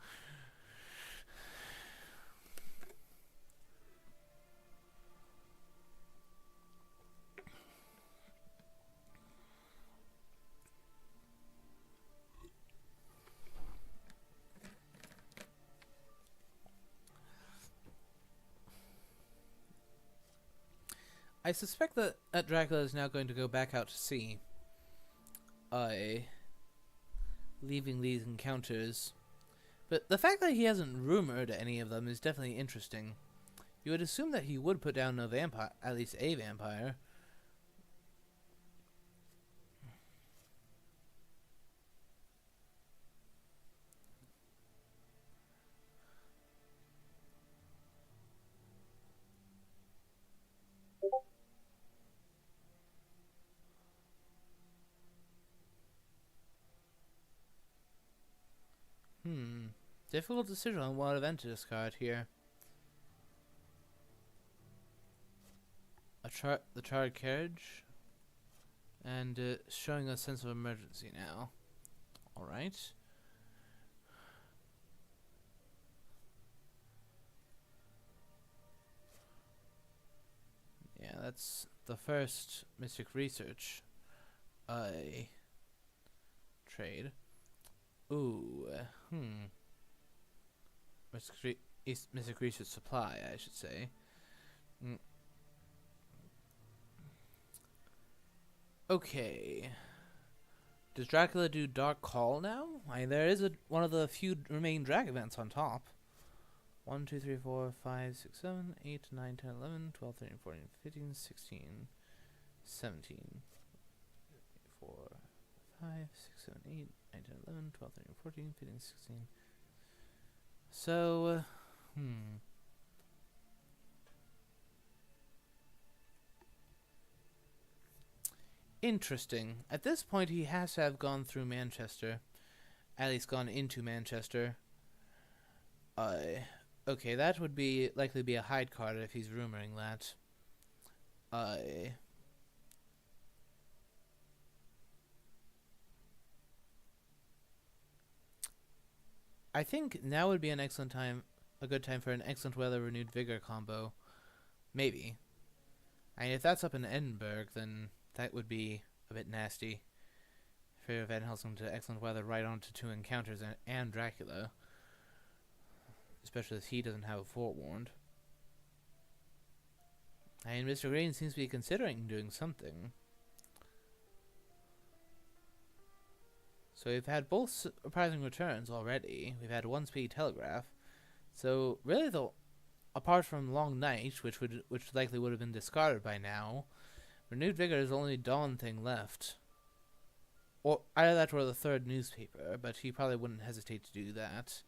I suspect that Dracula is now going to go back out to sea, leaving these encounters. But the fact that he hasn't rumored any of them is definitely interesting. You would assume that he would put down a vampire, at least a vampire. Difficult decision on what event to discard here. The charred carriage, and showing a sense of emergency now. All right. Yeah, that's the first Mystic Research trade. Ooh, Mystic Research Supply, I should say. Okay. Does Dracula do Dark Call now? I mean, there is one of the few remaining drag events on top. 1, 2, 3, 4, 5, 6, 7, 8, 9, 10, 11, 12, 13, 14, 15, 16, 17, 4, 5, 6, 7, 8, 9, 10, 11, 12, 13, 14, 15, 16. So, Interesting. At this point, he has to have gone through Manchester. At least gone into Manchester. Okay, that would likely be a hide card if he's rumoring that. I think now would be a good time for an Excellent Weather Renewed Vigor combo. Maybe. And if that's up in Edinburgh, then that would be a bit nasty. For Van Helsing to Excellent Weather right onto 2 encounters and Dracula. Especially as he doesn't have a forewarned. And MisterGreen seems to be considering doing something. So we've had both surprising returns already. We've had 1 Speedy Telegraph. So really, apart from Long Night, which likely would have been discarded by now, Renewed Vigor is the only Dawn thing left. Or either that or the 3rd newspaper, but he probably wouldn't hesitate to do that.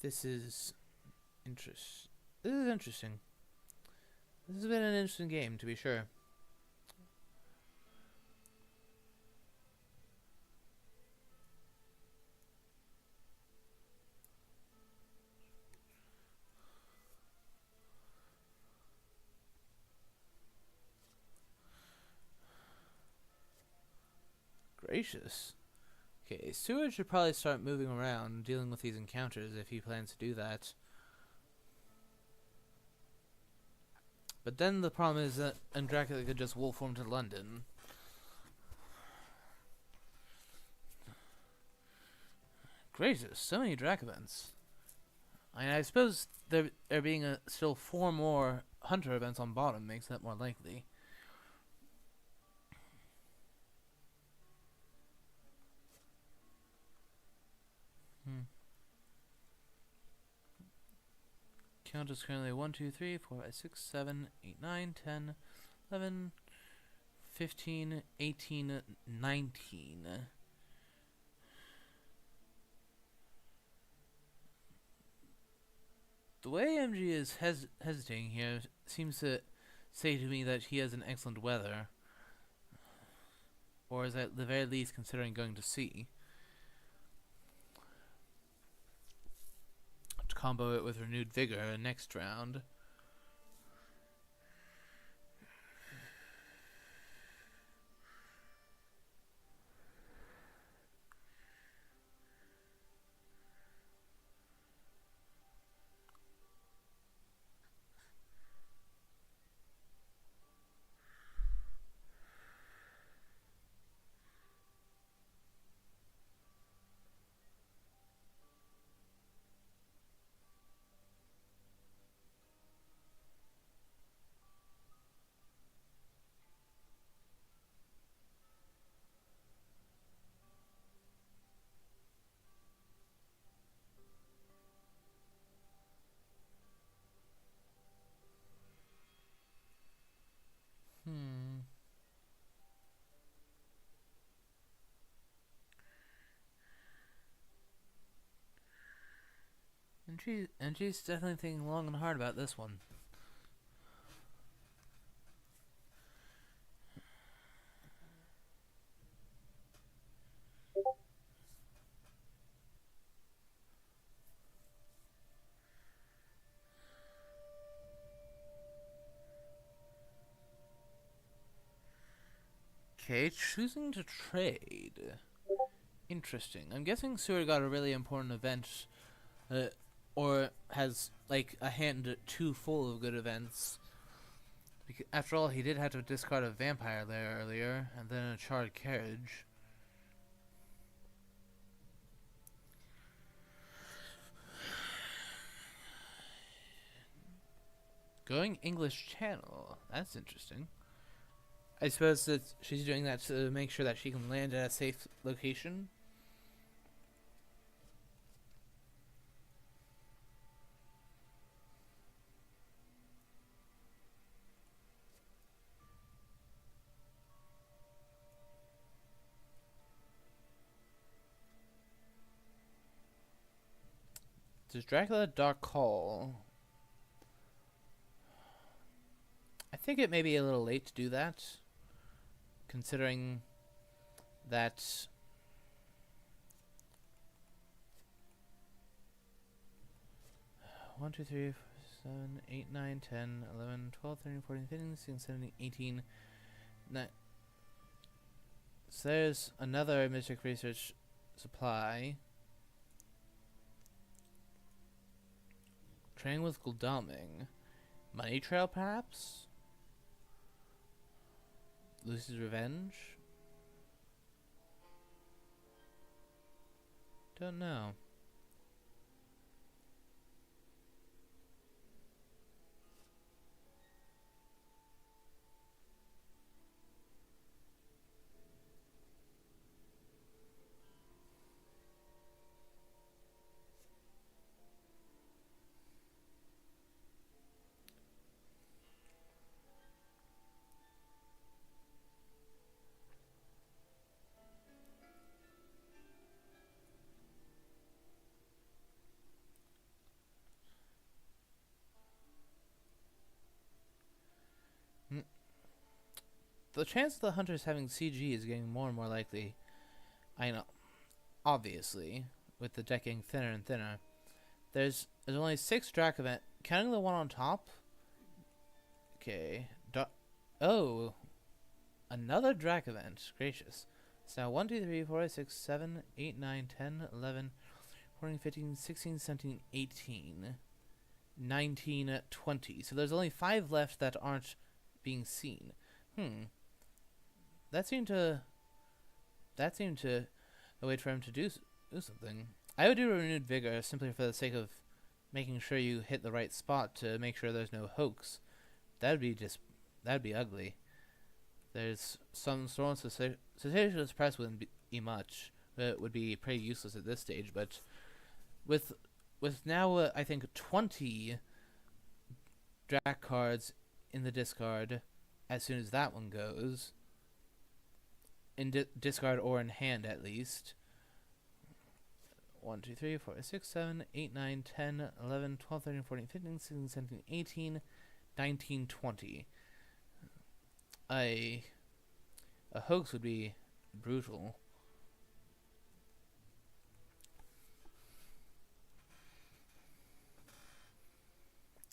This is interesting. This has been an interesting game, to be sure. Gracious. Okay, Seward should probably start moving around, dealing with these encounters if he plans to do that. But then the problem is that Dracula could just wolf form to London. Gracious, so many Drac events. I suppose there being still 4 more Hunter events on bottom makes that more likely. count is currently 1, 2, 3, 4, 5, 6, 7, 8, 9, 10, 11, 15, 18, 19. The way MG is hesitating here seems to say to me that he has an excellent weather, or is at the very least considering going to sea. To combo it with renewed vigor next round. And she's definitely thinking long and hard about this one. Okay, choosing to trade. Interesting. I'm guessing Seward got a really important event, or has like a hand too full of good events. Because after all, he did have to discard a vampire there earlier, and then a charred carriage. Going English Channel. That's interesting. I suppose that she's doing that to make sure that she can land at a safe location. Does Dracula Dark Call? I think it may be a little late to do that, considering that one, 2, 3, 4, 7, 8, 9, 10, 11, 12, 13, 14, 15, 16, 17, 18, 9. So there's another Mystic Research supply. Training with Gul'daming. Money Trail, perhaps? Lucy's Revenge? Don't know. The chance of the hunters having CG is getting more and more likely. I know. Obviously, with the deck getting thinner and thinner. There's only 6 Drac event. Counting the one on top. Okay. Oh. Another Drac event. Gracious. It's now 1, 2, 3, 4, 5, 6, 7, 8, 9, 10, 11, 14, 15, 16, 17, 18, 19, 20. So there's only 5 left that aren't being seen. That seemed to wait for him to do something. I would do renewed vigor simply for the sake of making sure you hit the right spot to make sure there's no hoax. That'd be ugly. There's some storms suspicious press wouldn't be much. It would be pretty useless at this stage, but with now I think 20 Drac cards in the discard as soon as that one goes. In discard or in hand at least. 1, 2, 3, 4, 6, 7, 8, 9, 10, 11, 12, 13, 14, 15, 16, 17, 18, 19, 20. A hoax would be brutal.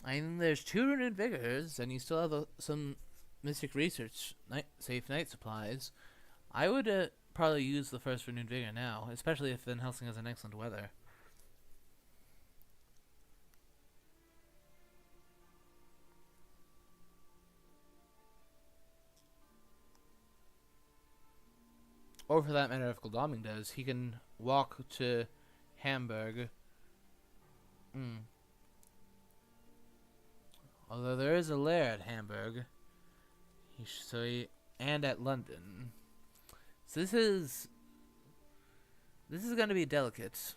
I mean, there's 2 Runic Vigors, and you still have some Mystic Research safe night supplies. I would probably use the first Runic Vigor now, especially if Van Helsing has an excellent weather. Or for that matter, if Godalming does, he can walk to Hamburg. Although there is a lair at Hamburg. And at London. So this is going to be delicate.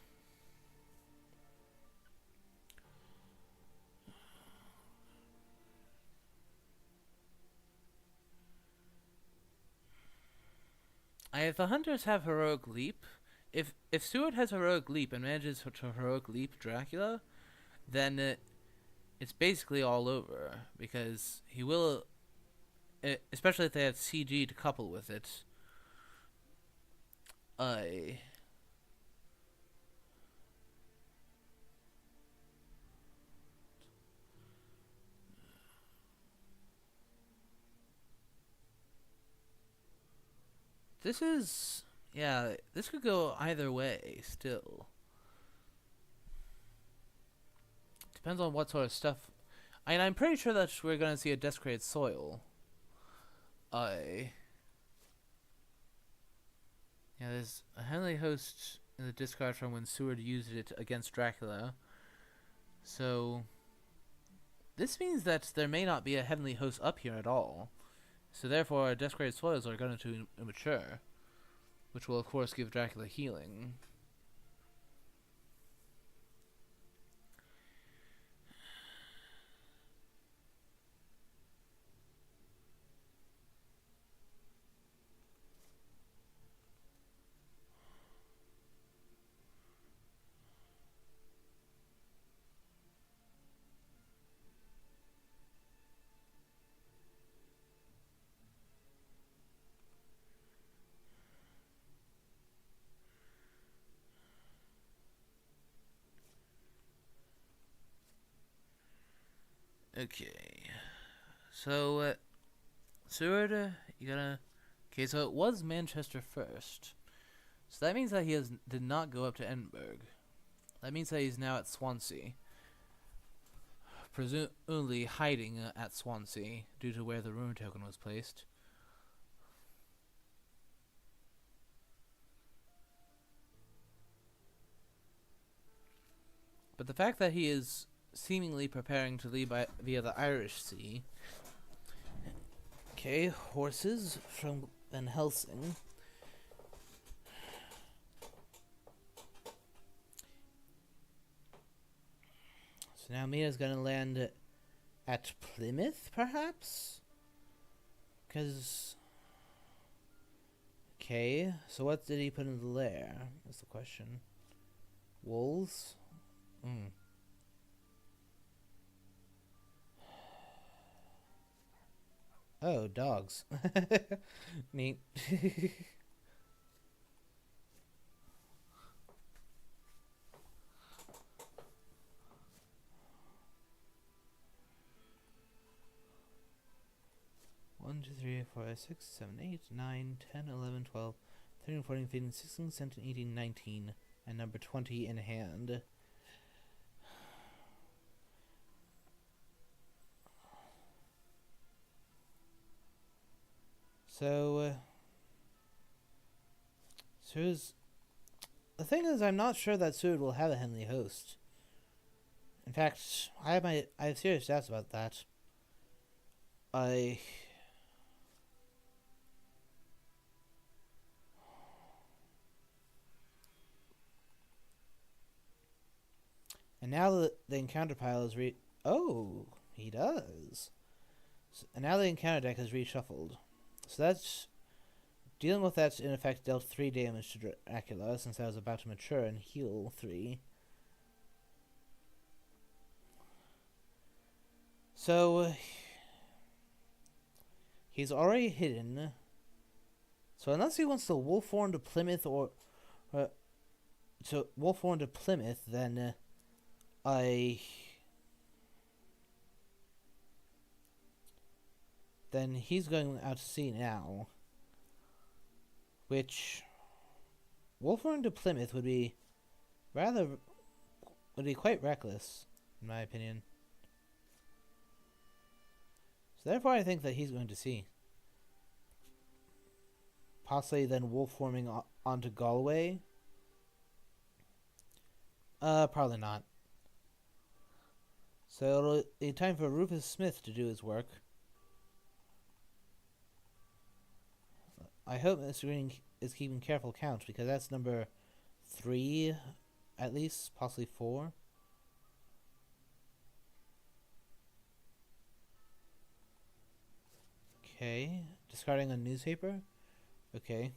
If the hunters have heroic leap, if Stuart has heroic leap and manages to heroic leap Dracula, then it's basically all over, because he will, especially if they have CG to couple with it. This could go either way still. Depends on what sort of stuff. I'm pretty sure that we're going to see a desecrated soil. There's a Heavenly Host in the discard from when Seward used it against Dracula. So this means that there may not be a Heavenly Host up here at all. So therefore, desecrated soils are going to mature, which will of course give Dracula healing. Okay, so Seward, you gotta. Okay, so it was Manchester first, so that means that he did not go up to Edinburgh. That means that he's now at Swansea, presumably hiding at Swansea due to where the rumor token was placed. But the fact that he is seemingly preparing to leave via the Irish Sea. Okay, horses from Van Helsing. So now Mina's gonna land at Plymouth, perhaps? Because... Okay, so what did he put in the lair? That's the question. Wolves? Oh, dogs. Neat. One, 2, 3, 4, 5, 6, 7, 8, 9, 10, 11, 12, 13, 14, 15, 16, 17, 18, 19, and number 20 in hand. So, the thing is, I'm not sure that Seward will have a Henley host. In fact, I have serious doubts about that. And now the encounter pile is oh, He does. And now the encounter deck is reshuffled. So that's... Dealing with that's in effect dealt 3 damage to Dracula since I was about to mature and heal 3. So... He's already hidden. So unless he wants to wolf horn to Plymouth or to wolf horn to Plymouth, then then he's going out to sea now. Which wolf horn to Plymouth would be quite reckless, in my opinion. So therefore I think that he's going to sea. Possibly then wolf forming onto Galway. Probably not. So it'll be time for Rufus Smith to do his work. I hope MisterGreen is keeping careful count, because that's number 3, at least, possibly 4. Okay, discarding a newspaper? Okay.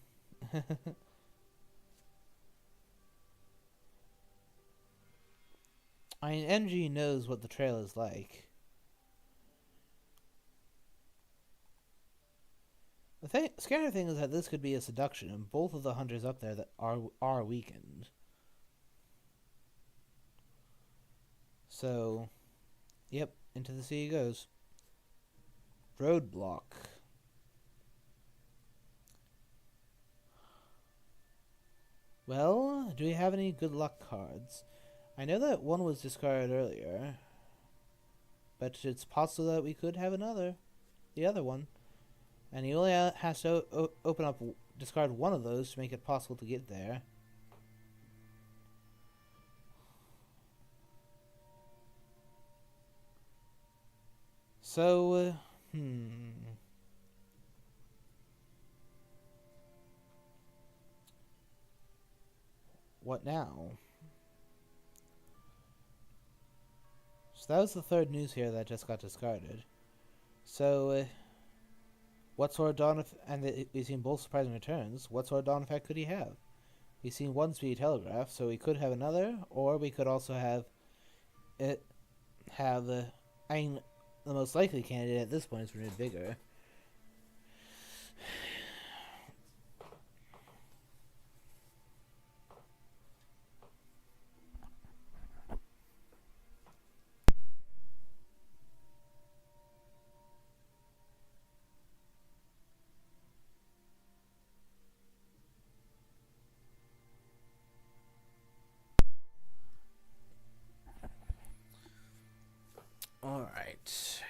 I mean, NG knows what the trail is like. The scary thing is that this could be a seduction, and both of the hunters up there that are weakened. So, yep, into the sea he goes. Roadblock. Well, do we have any good luck cards? I know that one was discarded earlier, but it's possible that we could have the other one. And he only has to discard one of those to make it possible to get there. So, what now? So that was the third news here that just got discarded. So, what sort of dawn and we've seen both surprising returns. What sort of dawn effect could he have? We've seen one speedy telegraph, so we could have another, or we could also have the most likely candidate at this point is Renewed Vigor. Alright.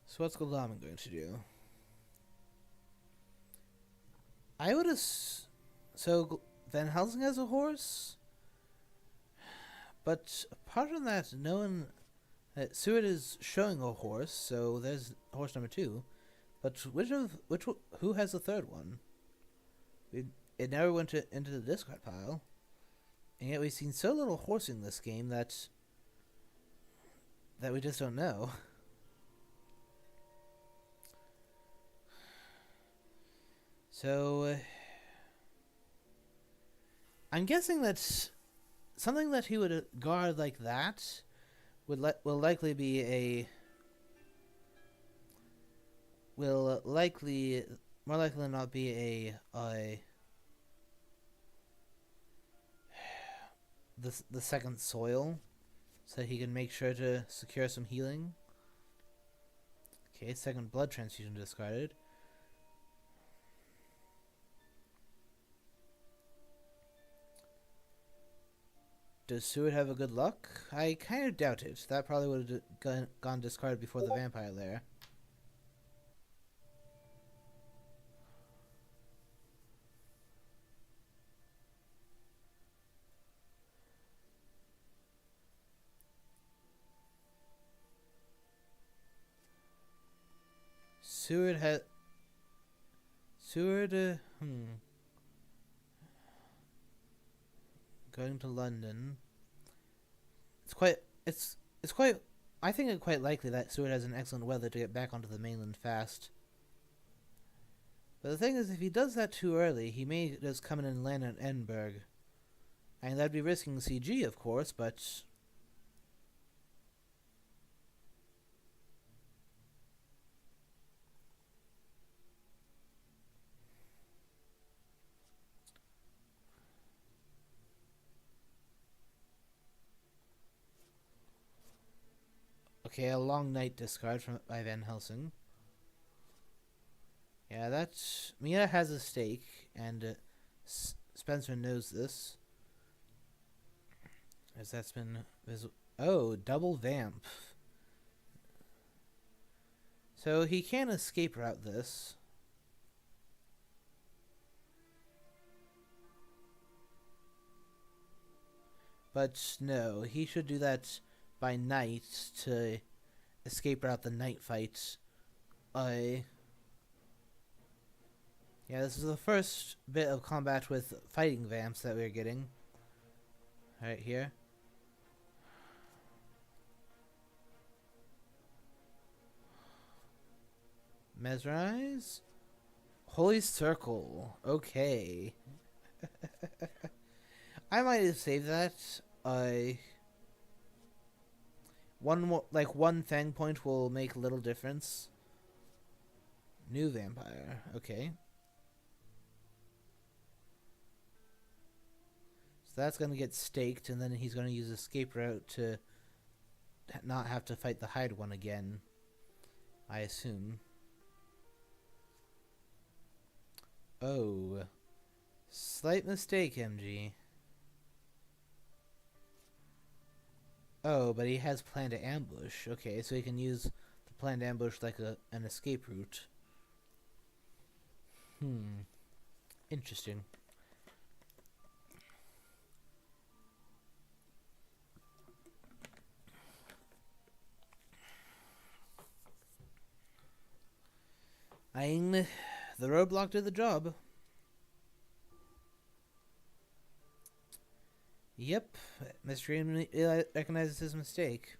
So what's Goldaman going to do? I would have... So Van Helsing has a horse? But apart from that, no one... Seward is showing a horse, so there's horse number 2. But who has the third one? It never went into the discard pile. And yet we've seen so little horsing this game that we just don't know. So I'm guessing that something that he would guard like that will likely be more likely than not be the second soil, so that he can make sure to secure some healing. Okay, second blood transfusion discarded. Does Seward have a good luck? I kind of doubt it. That probably would have gone discarded before the vampire lair. Going to London. It's quite it's quite. I think it's quite likely that Seward has an excellent weather to get back onto the mainland fast. But the thing is, if he does that too early, he may just come in and land in Edinburgh. I mean, that'd be risking CG, of course, but... Okay, a long night discard by Van Helsing. Yeah, that's... Mia has a stake, and Spencer knows this. As that's been... Oh, double vamp. So he can escape route this. But no, he should do that by night to escape route the night fight. Yeah, this is the first bit of combat with fighting vamps that we're getting. Right here. Mesmerize? Holy Circle. Okay. I might have saved that. One Fang point will make little difference. New vampire. Okay. So that's going to get staked, and then he's going to use escape route to not have to fight the hide one again, I assume. Oh. Slight mistake, MG. Oh, but he has planned to ambush. Okay, so he can use the planned ambush like an escape route. Interesting. The roadblock did the job. Yep, MisterGreen recognizes his mistake.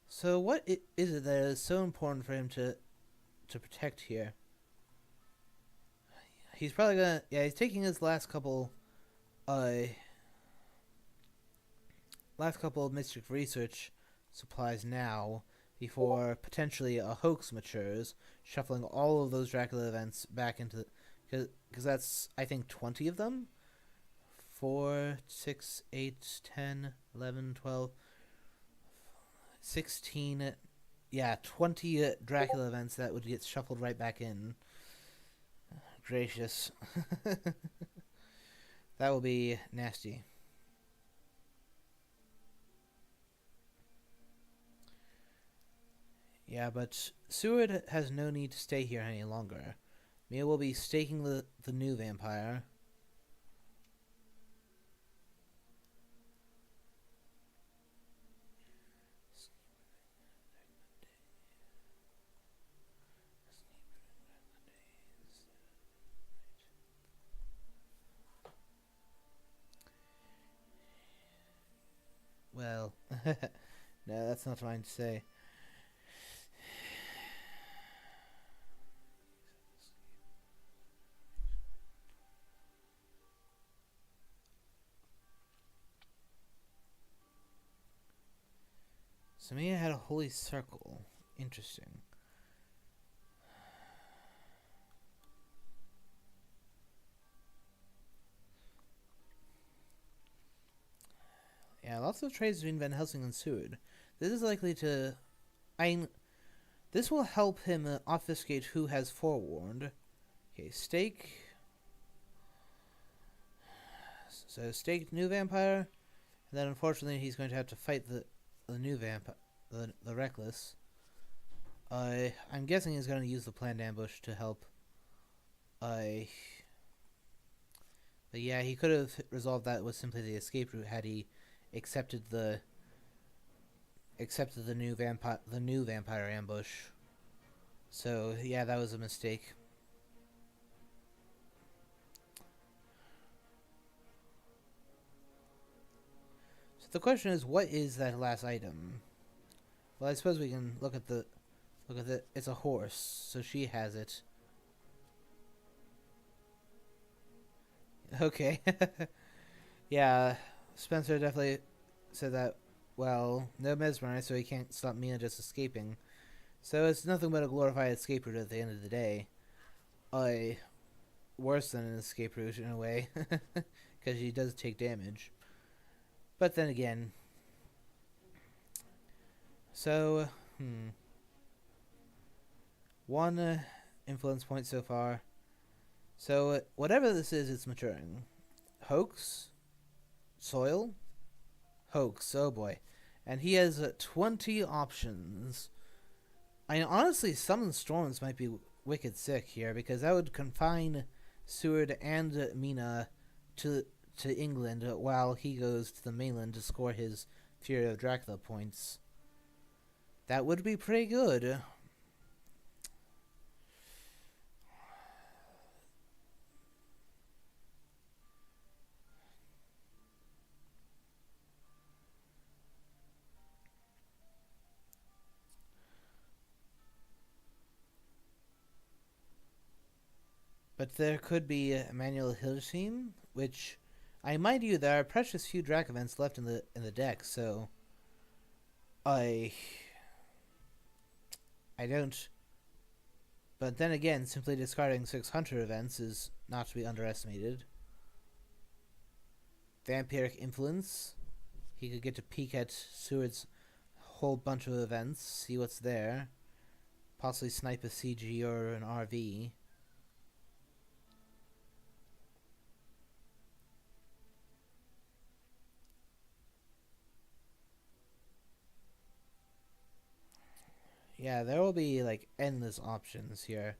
So what is it that is so important for him to protect here? He's probably gonna... Yeah, he's taking his last couple of Mystic Research supplies now, before potentially a hoax matures, shuffling all of those Dracula events back into... Because that's, I think, 20 of them? 4, 6, 8, 10, 11, 12... 16... Yeah, 20 Dracula events that would get shuffled right back in. Gracious. That will be nasty. Yeah, but Seward has no need to stay here any longer. Mia will be staking the new vampire. Well, no, that's not mine to say. So Mia had a holy circle. Interesting. Yeah, lots of trades between Van Helsing and Seward. This is likely to... this will help him obfuscate who has forewarned. Okay, stake. So stake new vampire. And then unfortunately he's going to have to fight the new vampire, the Reckless. I'm guessing he's going to use the planned ambush to help. But yeah, he could have resolved that with simply the escape route had he accepted the accepted the new vampire ambush. So yeah, that was a mistake. So the question is, what is that last item? Well, I suppose we can look at the It's a horse, so she has it. Okay. Yeah, Spencer definitely said that. Well, no mesmerize, so he can't stop Mina just escaping. So it's nothing but a glorified escape route at the end of the day. I Worse than an escape route in a way, because she does take damage. But then again, so one influence point so far. So whatever this is, it's maturing. Hoax, soil, hoax. Oh boy, and he has 20 options. I mean, honestly, summon storms might be wicked sick here because that would confine Seward and Mina to England while he goes to the mainland to score his Fury of Dracula points. That would be pretty good. But there could be Emmanuel Hildersheim, which, I mind you, there are precious few Drac events left in the deck, so I don't. But then again, simply discarding 600 events is not to be underestimated. Vampiric Influence. He could get to peek at Seward's whole bunch of events, see what's there. Possibly snipe a CG or an RV. Yeah, there will be like endless options here.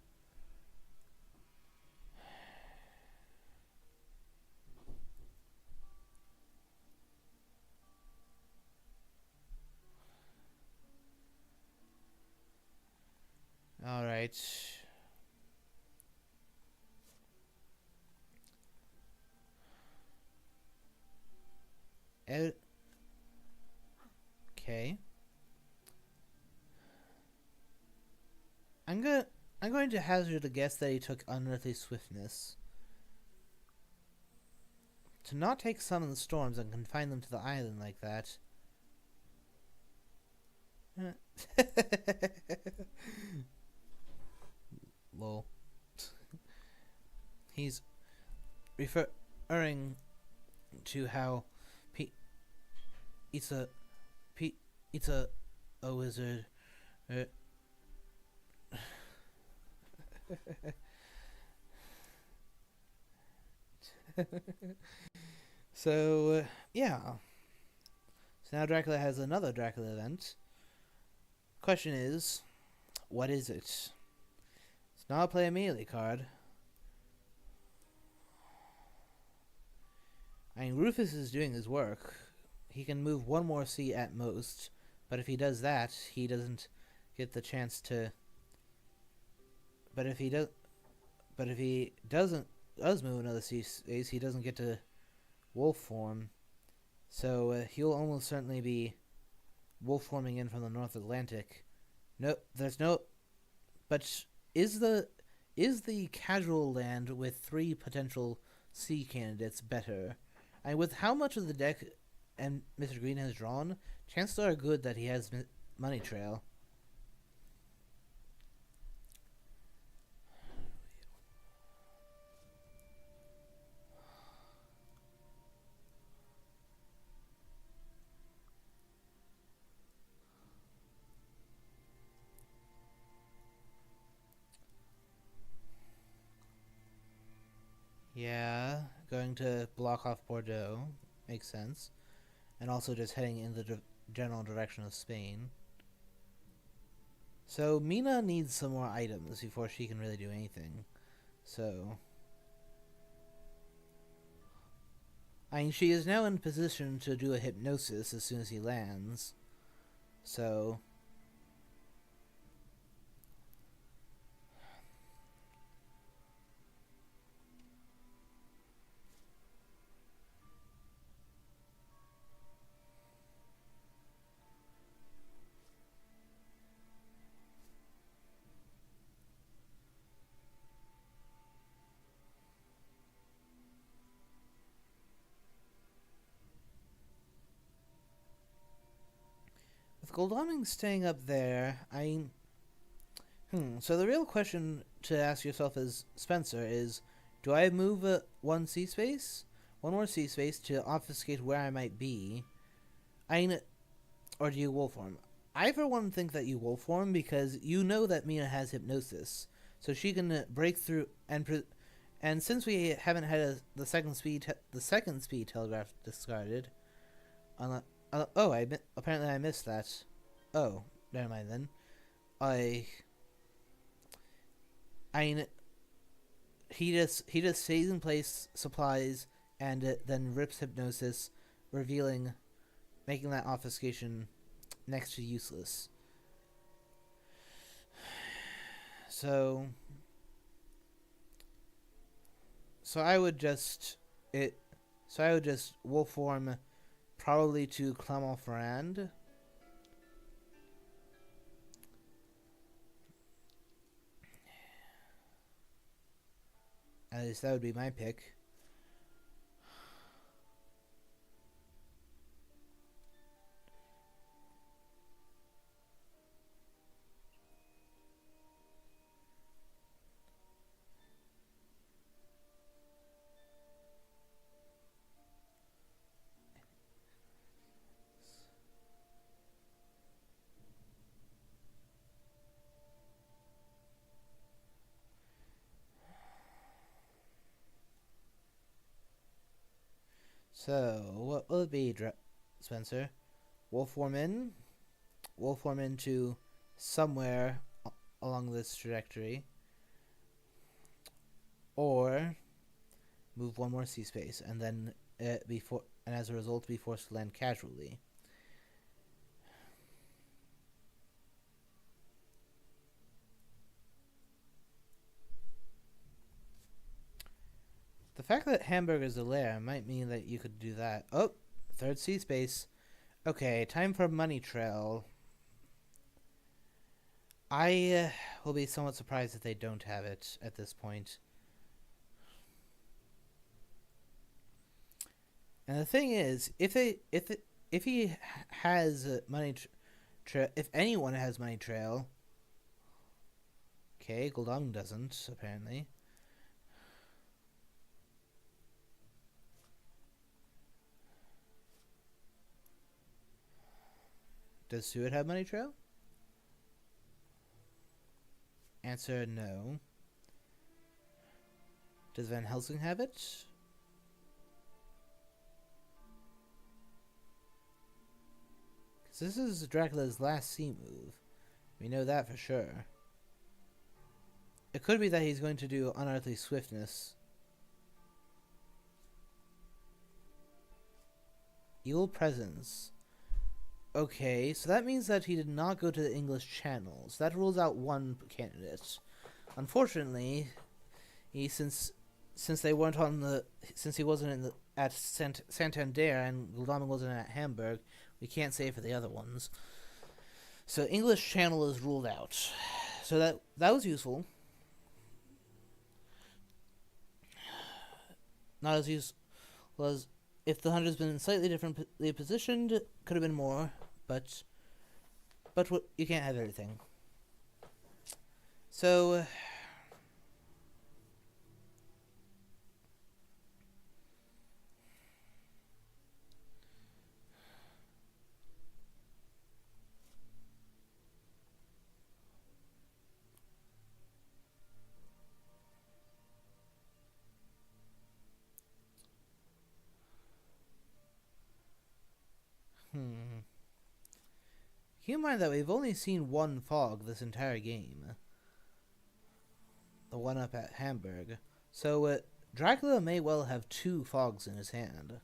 All right. Okay. I'm gonna I'm going to hazard a guess that he took Unearthly Swiftness. To not take Summon Storms and confine them to the island like that. Lol. He's referring to how it's a wizard. So yeah. So now Dracula has another Dracula event. Question is, what is it? It's not a play immediately card. I mean, Rufus is doing his work. He can move one more C at most, but if he does that, he doesn't get the chance to. But if he does move another C space, he doesn't get to wolf form. So he'll almost certainly be wolf forming in from the North Atlantic. No, there's no. But is the casual land with 3 potential C candidates better? And with how much of the deck and MisterGreen has drawn, chances are good that he has Money Trail. Yeah, going to block off Bordeaux makes sense. And also just heading in the general direction of Spain. So Mina needs some more items before she can really do anything. So I mean, she is now in position to do a hypnosis as soon as he lands. So with Goldaming staying up there, so the real question to ask yourself as Spencer is, do I move one more C space to obfuscate where I might be? Or do you wolf form? I for one think that you wolf form because you know that Mina has hypnosis, so she can break through and since we haven't had the second speed telegraph discarded, apparently I missed that. Oh, never mind then. I mean, he just stays in place, supplies, and then rips hypnosis, making that obfuscation next to useless. So I would just wolf form probably to Clermont-Ferrand. At least that would be my pick. So, what will it be, Spencer? Wolf form into somewhere along this trajectory, or move one more sea space, and then as a result, be forced to land casually. The fact that Hamburg is a lair might mean that you could do that. Oh, third sea space. Okay, time for money trail. I will be somewhat surprised if they don't have it at this point. And the thing is, if he has money trail, if anyone has money trail, okay, Goldong doesn't apparently. Does Stewart have money trail? Answer no. Does Van Helsing have it? Because this is Dracula's last sea move. We know that for sure. It could be that he's going to do Unearthly Swiftness. Evil Presence. Okay, so that means that he did not go to the English Channel. So that rules out one candidate. Unfortunately, since they weren't since he wasn't at Santander and Guldamen wasn't at Hamburg, we can't say for the other ones. So English Channel is ruled out. So that was useful. Not as useful as if the hunter's been slightly differently positioned, could have been more, but you can't have everything. So keep in mind that we've only seen one fog this entire game. The one up at Hamburg. So Dracula may well have two fogs in his hand.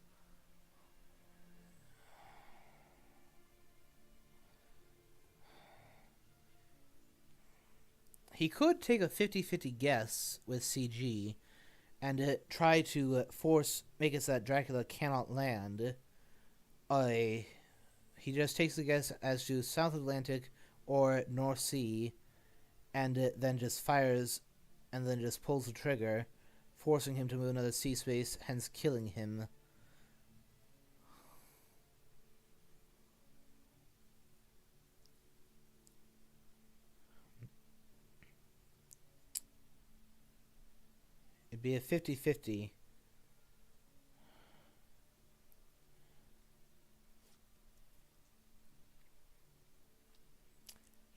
he could take a 50-50 guess with CG and try to make it so that Dracula cannot land. He just takes a guess as to South Atlantic or North Sea, and then just fires, and then just pulls the trigger, forcing him to move another sea space, hence killing him. It'd be a 50-50.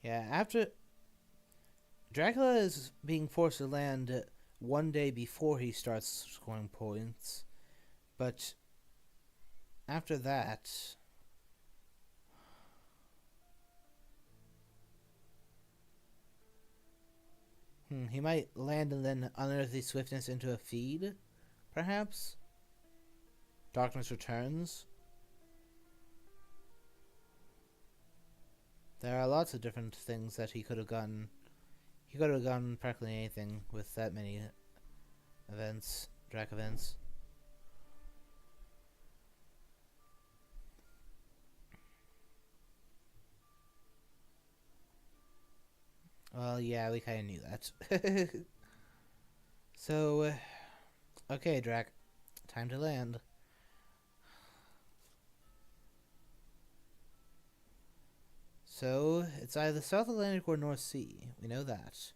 Yeah, after Dracula is being forced to land one day before he starts scoring points, but after that, he might land and then unearthly swiftness into a feed, perhaps. Darkness returns. There are lots of different things that he could have gone. He could have gone practically anything with that many events, Drac events. Well, yeah, we kind of knew that. So, okay, Drac, time to land. So, it's either South Atlantic or North Sea. We know that.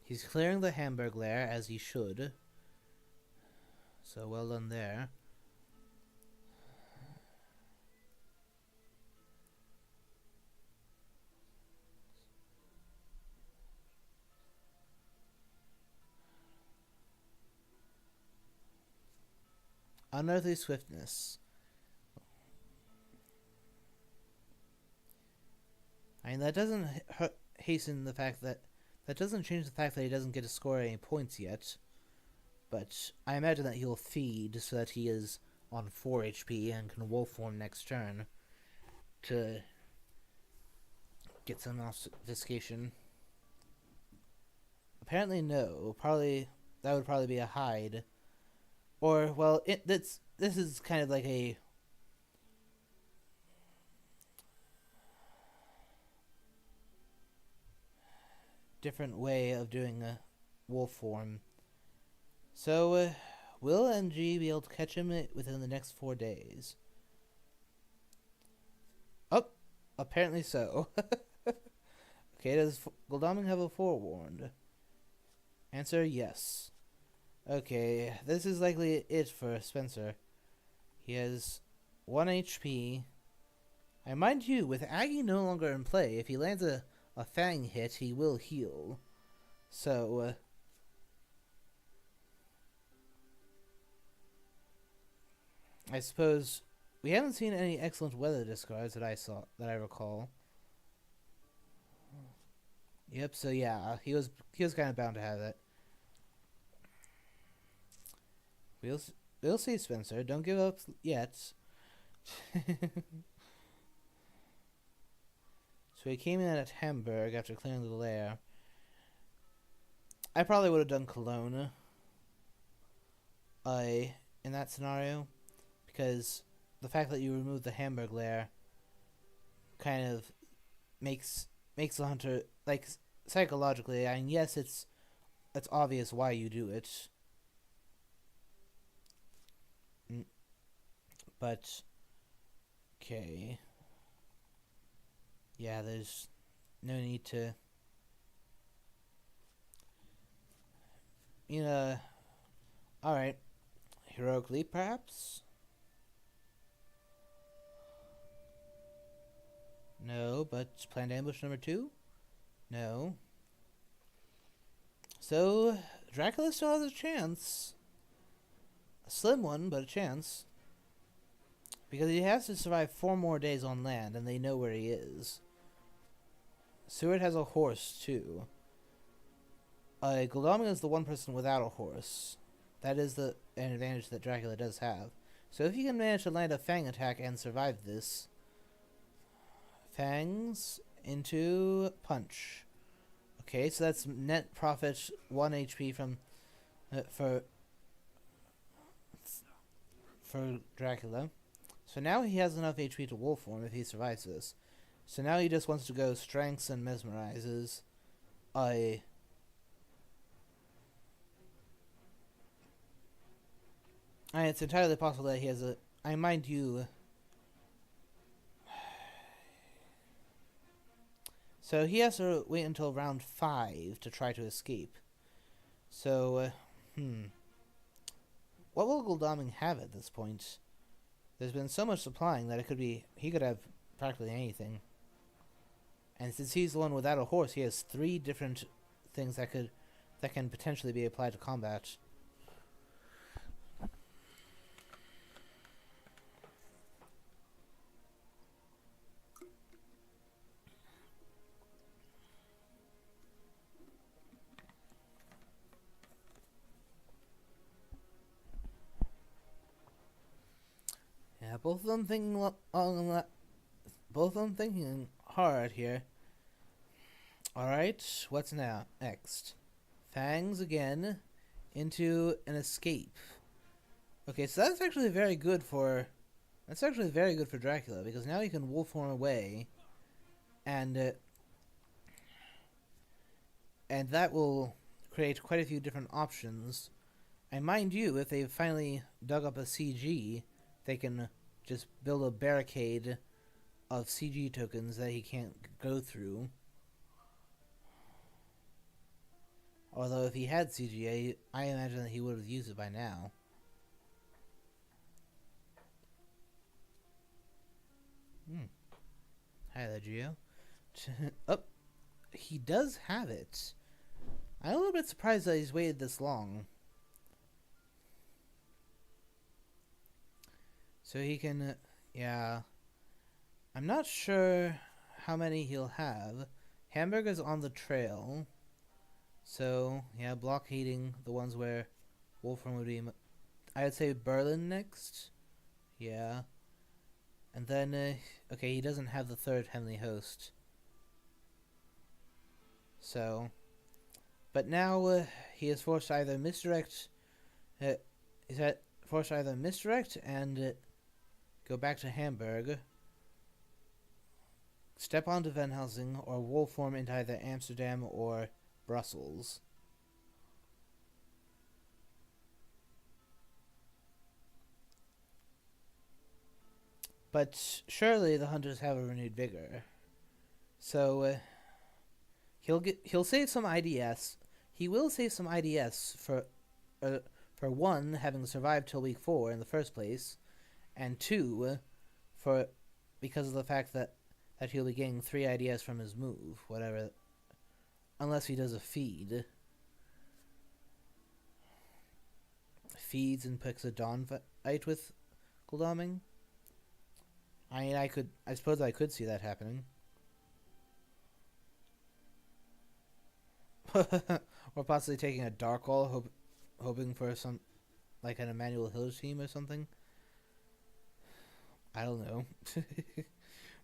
He's clearing the Hamburg lair, as he should. So, well done there. Unearthly swiftness. I mean, that doesn't hasten the fact that doesn't change the fact that he doesn't get to score any points yet. But I imagine that he'll feed so that he is on 4 HP and can wolf form next turn to get some obfuscation. Apparently, no. That would probably be a hide, or well, this is kind of like a different way of doing a wolf form. So, will MG be able to catch him within the next 4 days? Oh, apparently so. Okay, does Godalming have a forewarned? Answer, yes. Okay, this is likely it for Spencer. He has 1 HP. And mind you, with Aggie no longer in play, if he lands a Fang hit, he will heal. So, I suppose we haven't seen any excellent weather discards that I recall. Yep. So yeah, he was kind of bound to have that. We'll see, Spencer. Don't give up yet. So he came in at Hamburg after clearing the lair. I probably would have done Cologne. In that scenario, because the fact that you remove the Hamburg lair kind of makes the hunter, like, psychologically. I mean, yes, it's obvious why you do it, but okay. Yeah, there's no need to, alright. Heroic leap, perhaps? No, but planned ambush number 2? No. So, Dracula still has a chance. A slim one, but a chance. Because he has to survive 4 more days on land, and they know where he is. Seward has a horse, too. Godalming is the one person without a horse. That is an advantage that Dracula does have. So if you can manage to land a Fang attack and survive this, Fangs into Punch. Okay, so that's net profit 1 HP from for Dracula. So now he has enough HP to wolf form if he survives this. So now he just wants to go strengths and mesmerizes. And it's entirely possible that he has a. I mind you. So he has to wait until round 5 to try to escape. So, what will Goldaming have at this point? There's been so much supplying that he could have practically anything. And since he's the one without a horse, he has 3 different things that can potentially be applied to combat. Yeah, both of them thinking hard here. Alright, what's now? Next. Fangs again into an escape. Okay, so that's actually very good for Dracula, because now he can wolf form away, and that will create quite a few different options. And mind you, if they've finally dug up a CG, they can just build a barricade of CG tokens that he can't go through. Although if he had CGA, I imagine that he would have used it by now. Hi there, Geo. Oh, he does have it. I'm a little bit surprised that he's waited this long. So he can, yeah. I'm not sure how many he'll have. Hamburger's on the trail. So, yeah, blockading the ones where Wolfram would be. I would say Berlin next. Yeah. And then, okay, he doesn't have the 3rd Heavenly Host. So, but now he is forced to either misdirect. Forced to either misdirect and go back to Hamburg, step onto Van Helsing, or wolf form into either Amsterdam or Brussels. But surely the hunters have a renewed vigor. So he'll save some IDS. He will save some IDS for 1, having survived till week 4 in the first place, and 2 because of the fact that he'll be getting 3 IDS from his move, whatever, unless he does a feed. Feeds and picks a Dawn fight with Goldaming. I mean, I suppose I could see that happening. Or possibly taking a Dark Wall, hoping for some, like an Emmanuel Hill team or something. I don't know.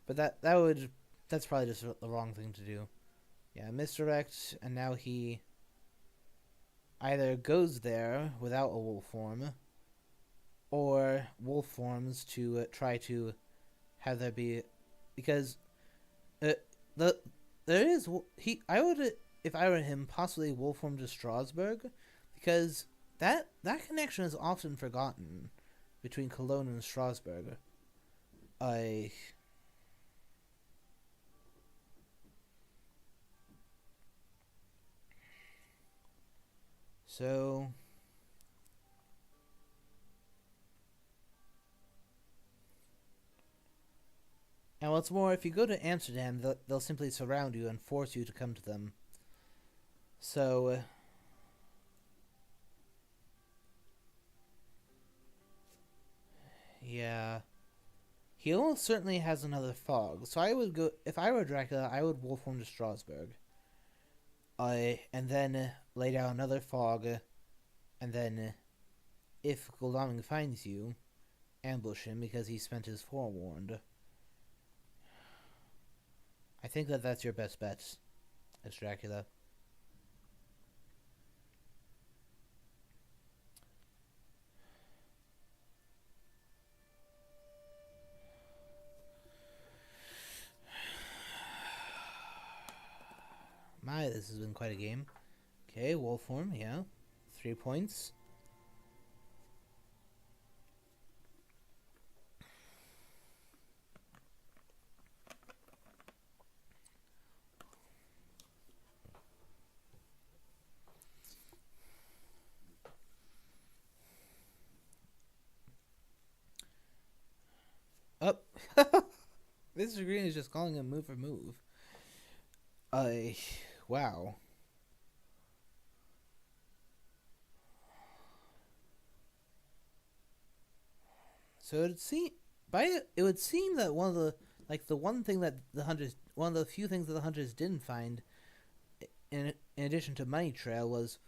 But that's probably just the wrong thing to do. Yeah, misdirect, and now he either goes there without a wolf form, or wolf forms to try to have there be, because there is I would, if I were him, possibly wolf form to Strasbourg, because that connection is often forgotten between Cologne and Strasbourg. So, and what's more, if you go to Amsterdam, they'll simply surround you and force you to come to them. So, yeah. He almost certainly has another fog. So I would go, if I were Dracula, I would wolf form to Strasbourg. And then lay down another fog, and then, if Goldaming finds you, ambush him because he spent his forewarned. think that that's your best bet as Dracula. My, this has been quite a game. Okay, wolf form, yeah. 3 points. Up. MisterGreen is just calling him move for move. Wow. So it would seem that one of the one thing that the hunters, one of the few things that the hunters didn't find, in addition to Money Trail, was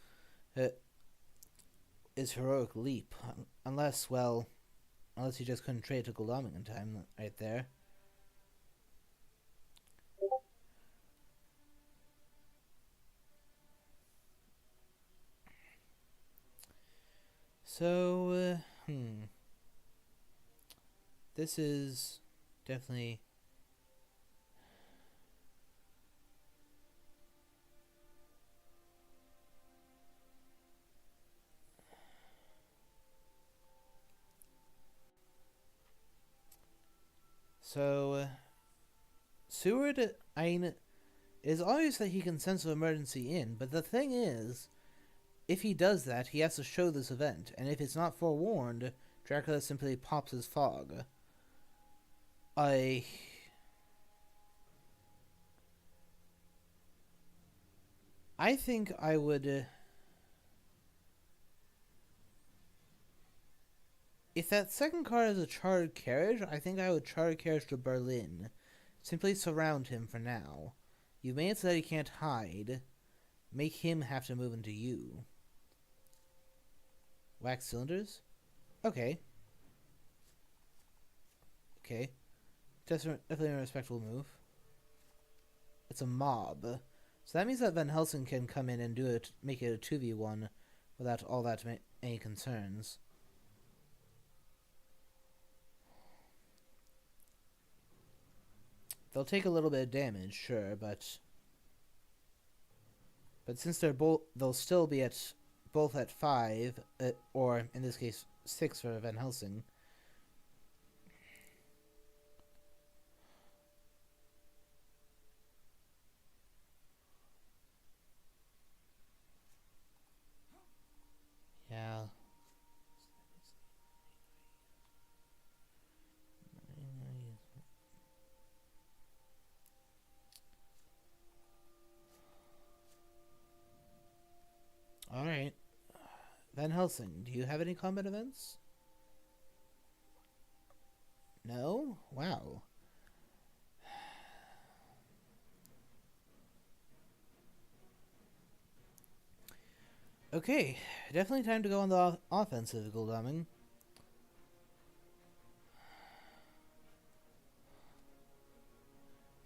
his heroic leap. Unless he just couldn't trade to Goldaming in time, right there. So, this is definitely... So, Seward, it is obvious that he can sense an emergency in, but the thing is, if he does that, he has to show this event, and if it's not forewarned, Dracula simply pops his fog. I think I would... if that second card is a chartered carriage, I think I would charter carriage to Berlin. Simply surround him for now. You made it so that he can't hide. Make him have to move into you. Wax cylinders? Okay. Okay. Definitely a respectable move. It's a mob. So that means that Van Helsing can come in and make it a 2v1 without all that any concerns. They'll take a little bit of damage, sure, but since they'll still be both at 5, or in this case 6 for Van Helsing. Yeah. Alright. Van Helsing, do you have any combat events? No? Wow. Okay, definitely time to go on the offensive, Goldaming.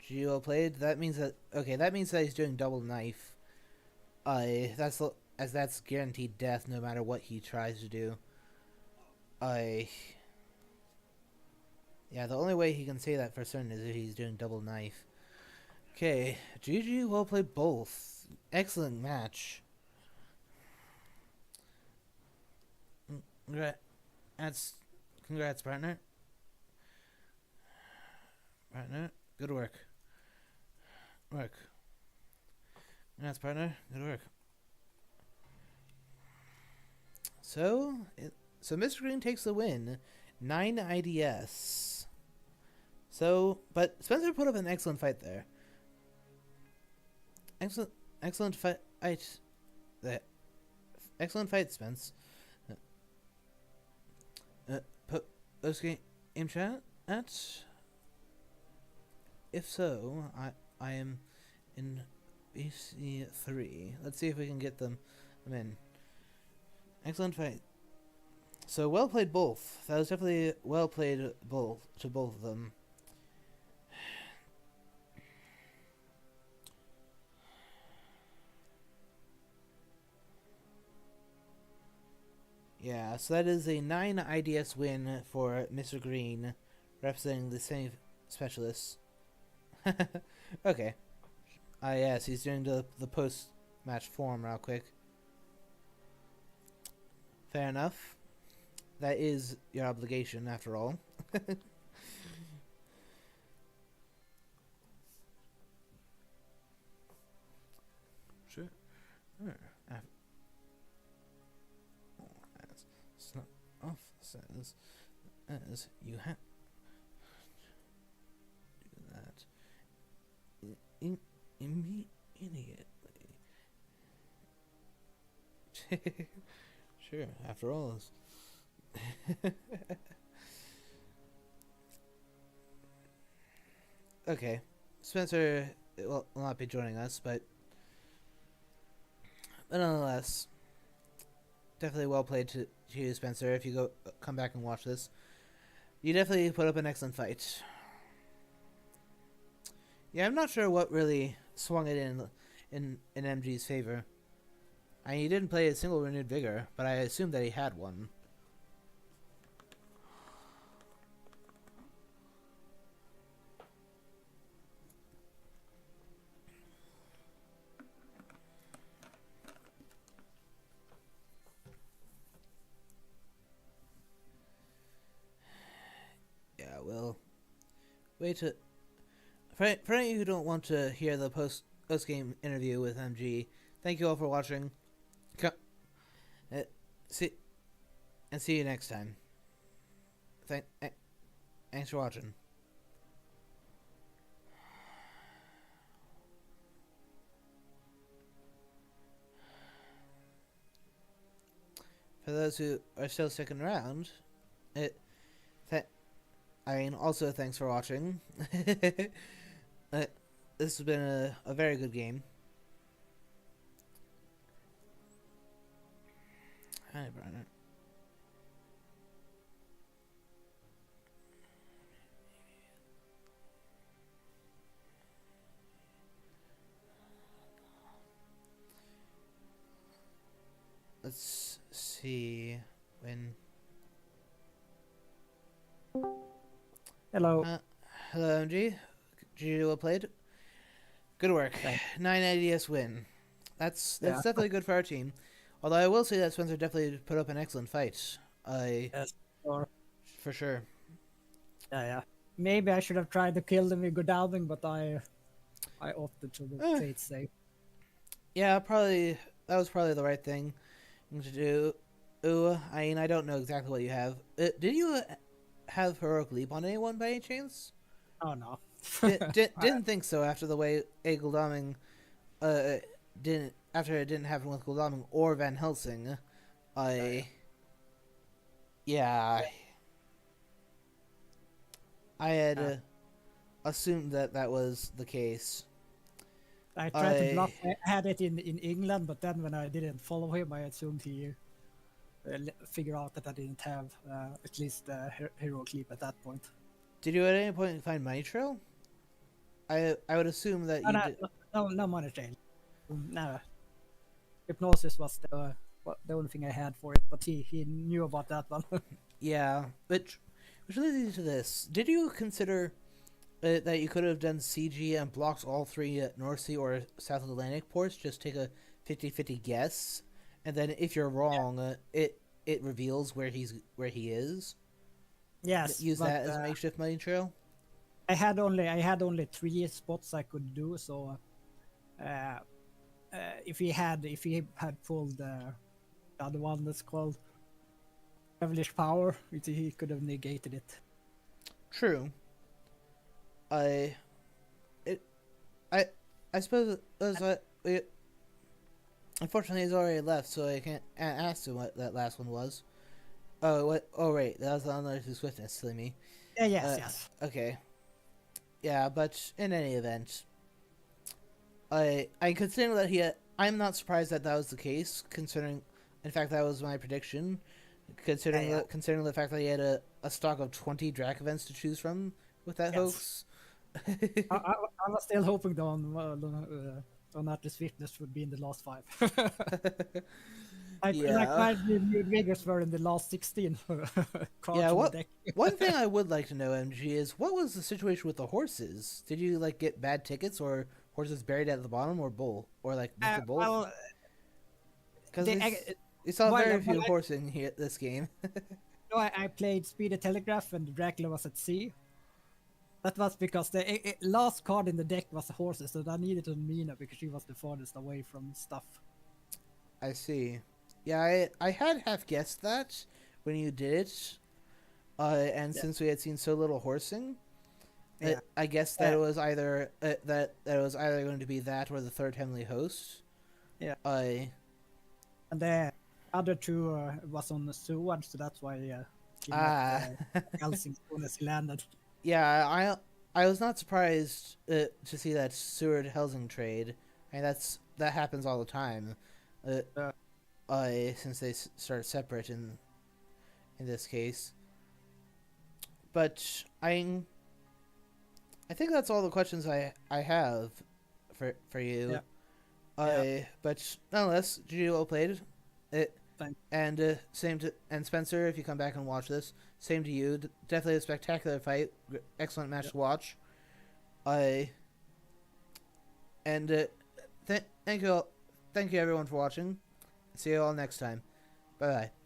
Geo played. That means that he's doing double knife. That's guaranteed death no matter what he tries to do. Yeah, the only way he can say that for certain is if he's doing double knife. Okay, GG, well played both. Excellent match. Congrats, partner. Good work. Congrats, partner. Good work. So MisterGreen takes the win. 9 IDS. So, but Spencer put up an excellent fight there. Excellent fight. Excellent fight, Spence. Post game chat at. If so, I am in BC3. Let's see if we can get them in. Excellent fight. So well played both. That was definitely well played both of them. Yeah, so that is a 9 IDS win for Mr. Green, representing the same specialists. Okay. Yes, he's doing the post match form real quick. Fair enough. That is your obligation, after all. Sure. It's not off says as you have do that immediately. Sure, after all. Okay, Spencer will not be joining us, but nonetheless, definitely well played to you, Spencer. If you come back and watch this, you definitely put up an excellent fight. Yeah, I'm not sure what really swung it in MG's favor. I mean, he didn't play a single renewed vigor, but I assumed that he had one. Yeah, well, wait to. For any of you who don't want to hear the post game interview with MG, thank you all for watching. See you next time. Thanks for watching. For those who are still sticking around, also thanks for watching. This has been a very good game. Hi, Brian. Let's see when. Hello. Hello, MG. Did you do well played? Good work. Thanks. 9 ADS win. That's definitely good for our team. Although I will say that Spencer definitely put up an excellent fight. Yes. Or, For sure. yeah. Maybe I should have tried to kill them with Godalming, but I opted to play it safe. Yeah, probably that was probably the right thing to do. Ooh, I mean, I don't know exactly what you have. Did you have heroic leap on anyone by any chance? Oh no. Didn't think so after the way a Godalming didn't after it didn't happen with Godalming or Van Helsing. I had assumed that was the case. I tried to block. I had it in England, but then when I didn't follow him, I assumed he figured out that I didn't have at least heroic leap at that point. Did you at any point find Money Trail? I would assume that you did. No Money Trail. No. Hypnosis was the only thing I had for it, but he knew about that one. Yeah, which leads me to this. Did you consider that you could have done CG and blocked all 3 North Sea or South Atlantic ports? Just take a 50-50 guess, and then if you're wrong, it reveals where he is. Yes. Use that as a makeshift money trail. I had only 3 spots I could do, so if he had pulled the other one that's called Devilish Power, he could have negated it. True. I suppose unfortunately he's already left, so I can't ask him what that last one was. Oh, what? Oh, right, that was the Unlimited Swiftness. Silly me. Yes. Okay. Yeah, but in any event, I considering that I'm not surprised that was the case. Considering, in fact, that was my prediction. Considering the fact that he had a stock of 20 Drac events to choose from with that hoax. I was still hoping on Atlas Fitness would be in the last 5. Like Yeah. my renewed vigors were in the last 16 cards Yeah, in the what deck. one thing I would like to know, MG, is what was the situation with the horses? Did you like get bad tickets or horses buried at the bottom or both? Or like mix of both? Well, Because the, we saw while, very while few horses in here this game. I played Speedy Telegraph and Dracula was at sea. That was because the last card in the deck was horses, so I needed to Mina because she was the farthest away from stuff. I see. Yeah, I had half guessed that when you did it. And Yeah. since we had seen so little horsing, Yeah. I guess that it was either that it was either going to be that or the third heavenly host. Yeah. I And the other two was on the sewage, so that's why he ah met Helsing as soon as he landed. yeah I was not surprised to see that Seward Helsing trade. I mean that happens all the time. Since they start separate in this case. But I think that's all the questions I have for you. Yeah. But nonetheless, GG well played. It Thanks. and and Spencer, if you come back and watch this, same to you. Definitely a spectacular fight, excellent match to watch. And thank you everyone for watching. See you all next time. Bye bye.